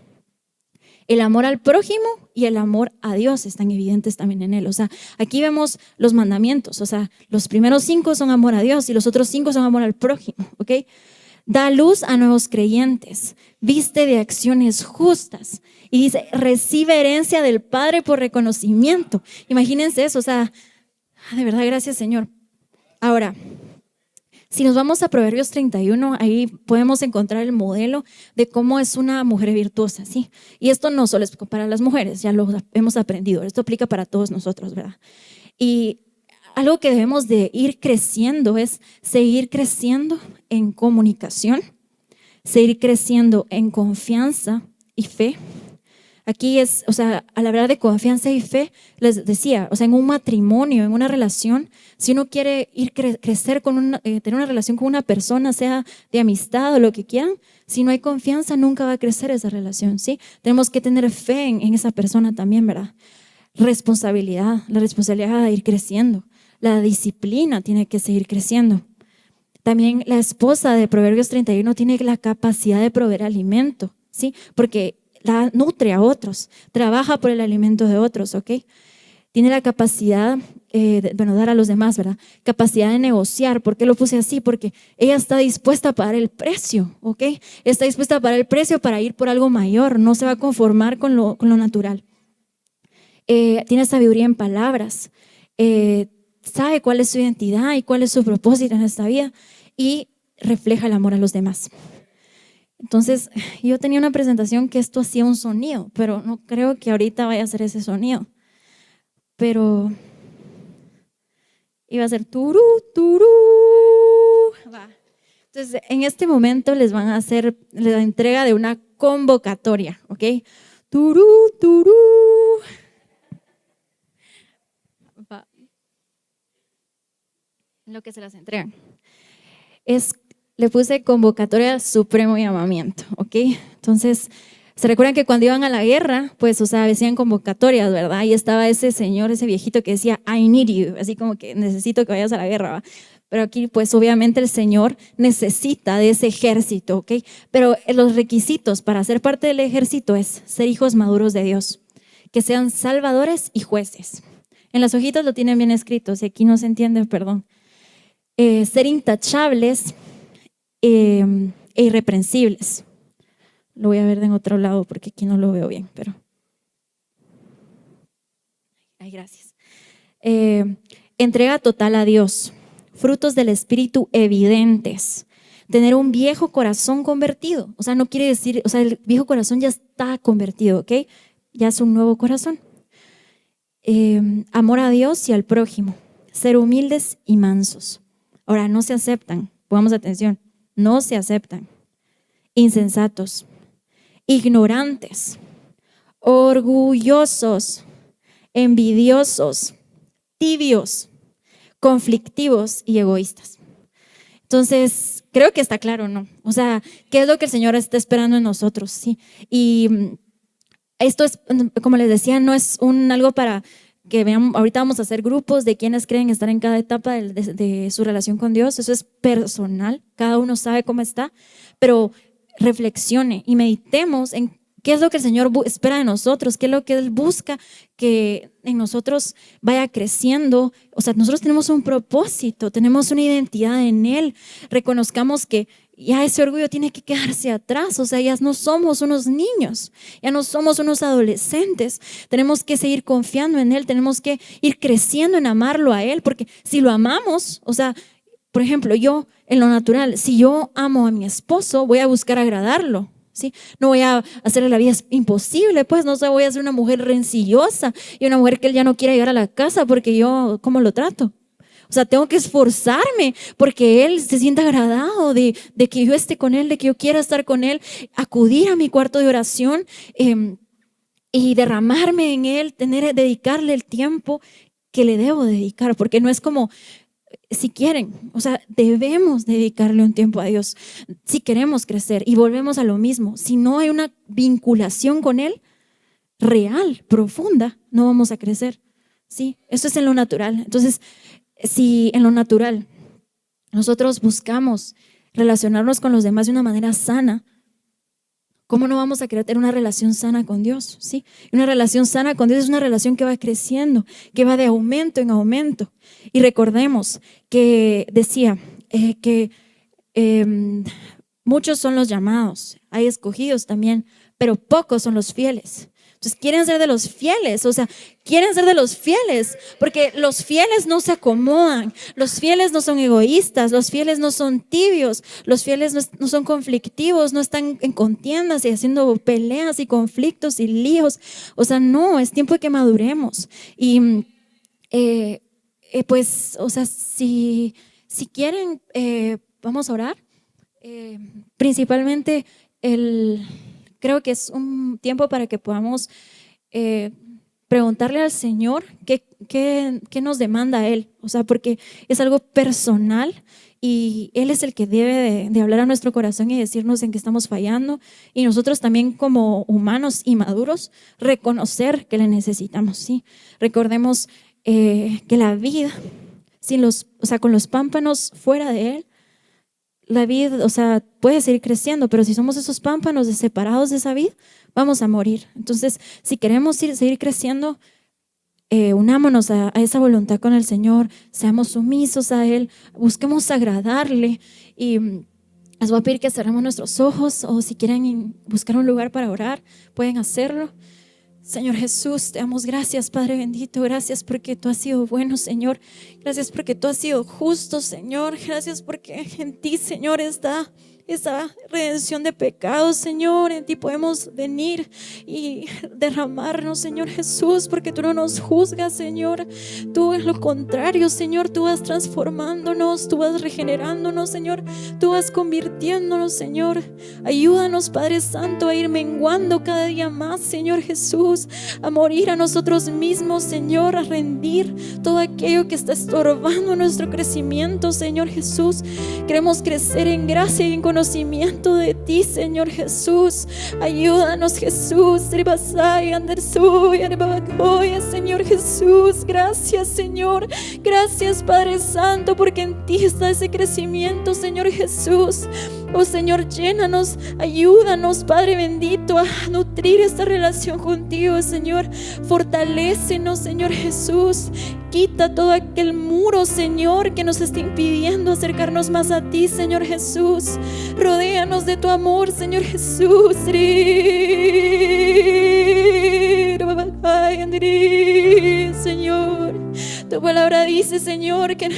El amor al prójimo y el amor a Dios están evidentes también en él. O sea, aquí vemos los mandamientos. O sea, los primeros 5 son amor a Dios y los otros 5 son amor al prójimo. ¿Ok? Da luz a nuevos creyentes. Viste de acciones justas. Y dice, recibe herencia del Padre por reconocimiento. Imagínense eso. O sea, de verdad, gracias, Señor. Ahora, si nos vamos a Proverbios 31, ahí podemos encontrar el modelo de cómo es una mujer virtuosa, ¿sí? Y esto no solo es para las mujeres, ya lo hemos aprendido, esto aplica para todos nosotros, ¿verdad? Y algo que debemos de ir creciendo es seguir creciendo en comunicación, seguir creciendo en confianza y fe. Aquí es, o sea, al hablar de confianza y fe, les decía, o sea, en un matrimonio, en una relación, si uno quiere crecer tener una relación con una persona, sea de amistad o lo que quieran, si no hay confianza, nunca va a crecer esa relación, ¿sí? Tenemos que tener fe en esa persona también, ¿verdad? la responsabilidad de ir creciendo. La disciplina tiene que seguir creciendo. También la esposa de Proverbios 31 tiene la capacidad de proveer alimento, ¿sí? Porque la nutre a otros, trabaja por el alimento de otros, ¿ok? Tiene la capacidad dar a los demás, ¿verdad? Capacidad de negociar. ¿Por qué lo puse así? Porque ella está dispuesta a pagar el precio, ¿ok? Está dispuesta a pagar el precio para ir por algo mayor, no se va a conformar con lo natural. Tiene sabiduría en palabras, sabe cuál es su identidad y cuál es su propósito en esta vida y refleja el amor a los demás. Entonces, yo tenía una presentación que esto hacía un sonido, pero no creo que ahorita vaya a hacer ese sonido. Pero iba a ser turú, turú. Va. Entonces, en este momento les van a hacer la entrega de una convocatoria, ¿ok? Turú, turú. Va. Lo que se las entregan. Le puse convocatoria supremo llamamiento, ¿ok? Entonces, ¿se recuerdan que cuando iban a la guerra, pues, hacían convocatorias, ¿verdad? Y estaba ese señor, ese viejito que decía, I need you, así como que necesito que vayas a la guerra, ¿va? Pero aquí, pues, obviamente el Señor necesita de ese ejército, ¿ok? Pero los requisitos para ser parte del ejército es ser hijos maduros de Dios, que sean salvadores y jueces. En las hojitas lo tienen bien escrito, si aquí no se entiende, perdón. Ser intachables e irreprensibles. Lo voy a ver en otro lado porque aquí no lo veo bien, pero. Ay, gracias. Entrega total a Dios. Frutos del Espíritu evidentes. Tener un viejo corazón convertido. O sea, no quiere decir, el viejo corazón ya está convertido, ¿ok? Ya es un nuevo corazón. Amor a Dios y al prójimo. Ser humildes y mansos. Ahora, no se aceptan. Pongamos atención. No se aceptan. Insensatos. Ignorantes, orgullosos, envidiosos, tibios, conflictivos y egoístas. Entonces, creo que está claro, ¿no? O sea, ¿qué es lo que el Señor está esperando en nosotros? Sí. Y esto es, como les decía, no es algo para que vean. Ahorita vamos a hacer grupos de quienes creen estar en cada etapa de su relación con Dios. Eso es personal, cada uno sabe cómo está, pero reflexione y meditemos en qué es lo que el Señor espera de nosotros, qué es lo que Él busca que en nosotros vaya creciendo. O sea, nosotros tenemos un propósito, tenemos una identidad en Él. Reconozcamos que ya ese orgullo tiene que quedarse atrás. O sea, ya no somos unos niños, ya no somos unos adolescentes. Tenemos que seguir confiando en Él, tenemos que ir creciendo en amarlo a Él, porque si lo amamos, o sea, por ejemplo, yo en lo natural, si yo amo a mi esposo, voy a buscar agradarlo, ¿sí? No voy a hacerle la vida imposible, pues no sé, voy a ser una mujer rencillosa y una mujer que él ya no quiere llegar a la casa porque yo, ¿cómo lo trato? O sea, tengo que esforzarme porque él se sienta agradado de que yo esté con él, de que yo quiera estar con él, acudir a mi cuarto de oración y derramarme en él, dedicarle el tiempo que le debo dedicar, porque no es como si quieren, o sea, debemos dedicarle un tiempo a Dios si queremos crecer. Y volvemos a lo mismo, si no hay una vinculación con Él real, profunda, no vamos a crecer, ¿sí? Eso es en lo natural. Entonces, si en lo natural nosotros buscamos relacionarnos con los demás de una manera sana, ¿cómo no vamos a querer tener una relación sana con Dios? ¿Sí? Una relación sana con Dios es una relación que va creciendo, que va de aumento en aumento. Y recordemos que decía que muchos son los llamados, hay escogidos también, pero pocos son los fieles. Entonces quieren ser de los fieles, o sea, quieren ser de los fieles, porque los fieles no se acomodan, los fieles no son egoístas, los fieles no son tibios, los fieles no son conflictivos, no están en contiendas y haciendo peleas y conflictos y líos. O sea, no, es tiempo de que maduremos. Y pues, o sea, si quieren, vamos a orar. Principalmente creo que es un tiempo para que podamos preguntarle al Señor qué nos demanda a Él, o sea, porque es algo personal y Él es el que debe de hablar a nuestro corazón y decirnos en qué estamos fallando, y nosotros también como humanos y maduros reconocer que le necesitamos, ¿sí? Recordemos que la vid, con los pámpanos fuera de Él, la vid, puede seguir creciendo, pero si somos esos pámpanos separados de esa vid, vamos a morir. Entonces, si queremos seguir creciendo, unámonos a esa voluntad con el Señor, seamos sumisos a Él, busquemos agradarle. Y les voy a pedir que cerremos nuestros ojos, o si quieren buscar un lugar para orar, pueden hacerlo. Señor Jesús, te damos gracias, Padre bendito. Gracias porque tú has sido bueno, Señor. Gracias porque tú has sido justo, Señor. Gracias porque en ti, Señor, está esa redención de pecados, Señor. En ti podemos venir y derramarnos, Señor Jesús, porque tú no nos juzgas, Señor. Tú es lo contrario, Señor. Tú vas transformándonos, tú vas regenerándonos, Señor. Tú vas convirtiéndonos, Señor. Ayúdanos, Padre Santo, a ir menguando cada día más, Señor Jesús, a morir a nosotros mismos, Señor, a rendir todo aquello que está estorbando nuestro crecimiento, Señor Jesús. Queremos crecer en gracia y en conocimiento de ti, Señor Jesús. Ayúdanos, Jesús. Señor Jesús, gracias, Señor. Gracias, Padre Santo, porque en ti está ese crecimiento, Señor Jesús. Oh Señor, llénanos, ayúdanos, Padre bendito, a nutrir esta relación contigo, Señor. Fortalécenos, Señor Jesús. Quita todo aquel muro, Señor, que nos está impidiendo acercarnos más a ti, Señor Jesús. Rodéanos de tu amor, Señor Jesús. Señor, tu palabra dice, Señor, que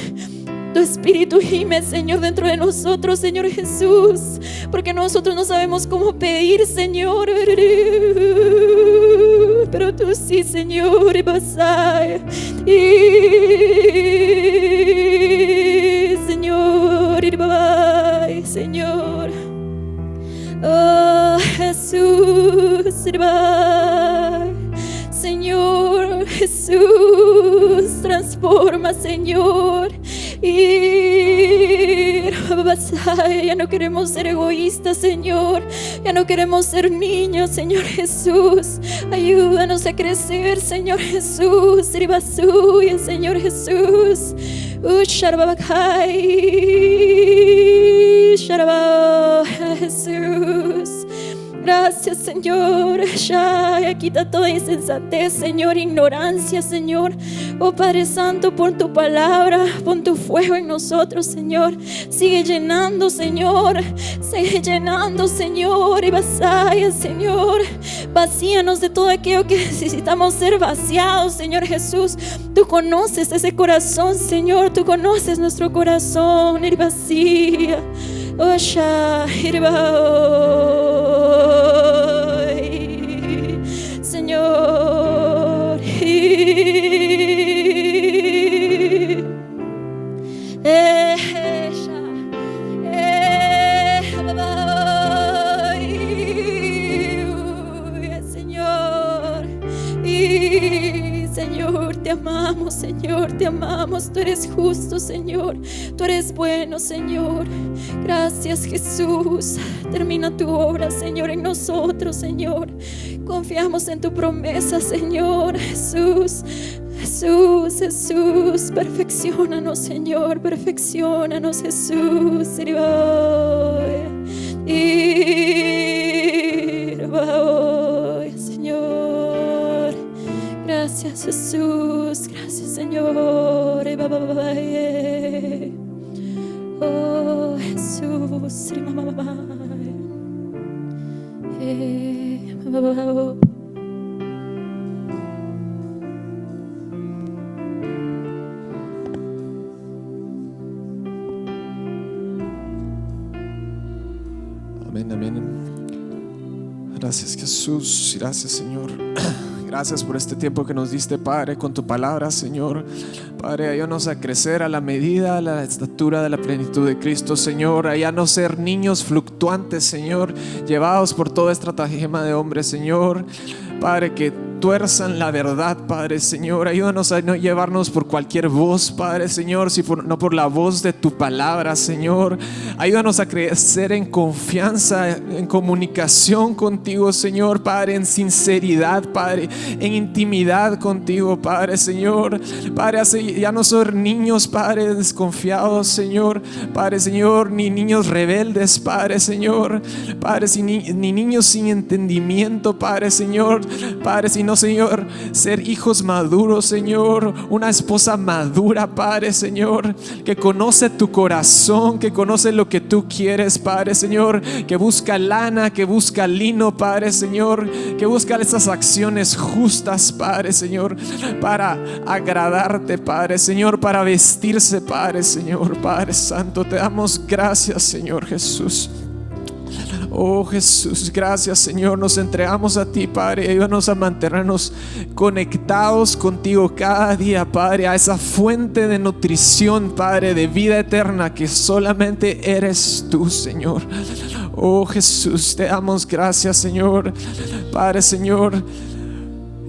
tu espíritu gime, Señor, dentro de nosotros, Señor Jesús, porque nosotros no sabemos cómo pedir, Señor, pero tú sí, Señor. Señor, oh Jesús, Señor Jesús, transforma, Señor. Y ya no queremos ser egoístas, Señor. Ya no queremos ser niños, Señor Jesús. Ayúdanos a crecer, Señor Jesús. Señor Jesús. Jesús. Gracias, Señor. Quita toda insensatez, Señor, ignorancia, Señor. Oh Padre Santo, pon tu palabra, pon tu fuego en nosotros, Señor. Sigue llenando, Señor. Sigue llenando, Señor. Y vacía, Señor. Vacíanos de todo aquello que necesitamos ser vaciados, Señor Jesús. Tú conoces ese corazón, Señor. Tú conoces nuestro corazón. Y vacía. Oh, Señor, Señor, te amamos, Señor, te amamos. Tú eres justo, Señor. Tú eres bueno, Señor. Gracias, Jesús. Termina tu obra, Señor, en nosotros, Señor. Confiamos en tu promesa, Señor. Jesús, Jesús, Jesús. Perfecciónanos, Señor. Perfecciónanos, Jesús. Señor. Gracias, Jesús. Gracias, Señor. Oh, Jesús. Amén, amén. Gracias, Jesús. Gracias, Señor. Gracias por este tiempo que nos diste, Padre, con tu palabra, Señor. Padre, ayúdanos a crecer a la medida, a la estatura de la plenitud de Cristo, Señor. A ya no ser niños fluctuantes, Señor, llevados por toda estratagema de hombres, Señor. Padre, que tuerzan la verdad, Padre Señor. Ayúdanos a no llevarnos por cualquier voz, Padre Señor, no por la voz de tu palabra, Señor. Ayúdanos a crecer en confianza, en comunicación contigo, Señor, Padre, en sinceridad, Padre, en intimidad contigo, Padre Señor. Padre, ya no ser niños, Padre, desconfiados, Señor, Padre Señor, ni niños rebeldes, Padre Señor, Padre, ni niños sin entendimiento, Padre Señor, Padre, sino, Señor, ser hijos maduros, Señor, una esposa madura, Padre Señor, que conoce tu corazón, que conoce lo que tú quieres, Padre Señor, que busca lana, que busca lino, Padre Señor, que busca esas acciones justas, Padre Señor, para agradarte, Padre Señor, para vestirse, Padre Señor, Padre Santo. Te damos gracias, Señor Jesús. Oh Jesús, gracias, Señor. Nos entregamos a ti, Padre. Ayúdanos a mantenernos conectados contigo cada día, Padre, a esa fuente de nutrición, Padre, de vida eterna que solamente eres tú, Señor. Oh Jesús, te damos gracias, Señor, Padre Señor.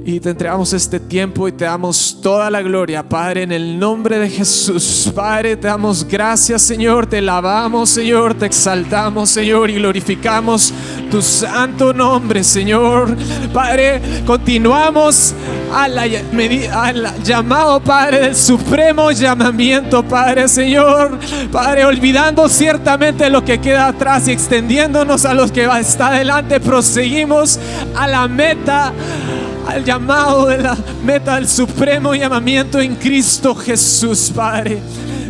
Y te entregamos este tiempo y te damos toda la gloria, Padre, en el nombre de Jesús. Padre, te damos gracias, Señor. Te alabamos, Señor. Te exaltamos, Señor, y glorificamos tu santo nombre, Señor. Padre, continuamos al llamado, Padre, del supremo llamamiento, Padre Señor. Padre, olvidando ciertamente lo que queda atrás y extendiéndonos a los que está adelante, proseguimos a la meta, al llamado de la meta del supremo llamamiento en Cristo Jesús, Padre.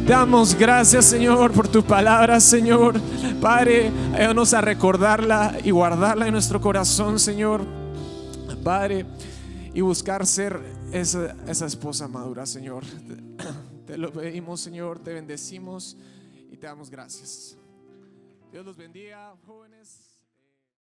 Te damos gracias, Señor, por tu palabra, Señor. Padre, ayúdanos a recordarla y guardarla en nuestro corazón, Señor, Padre, y buscar ser esa esposa madura, Señor. Te lo pedimos, Señor, te bendecimos y te damos gracias. Dios los bendiga, jóvenes.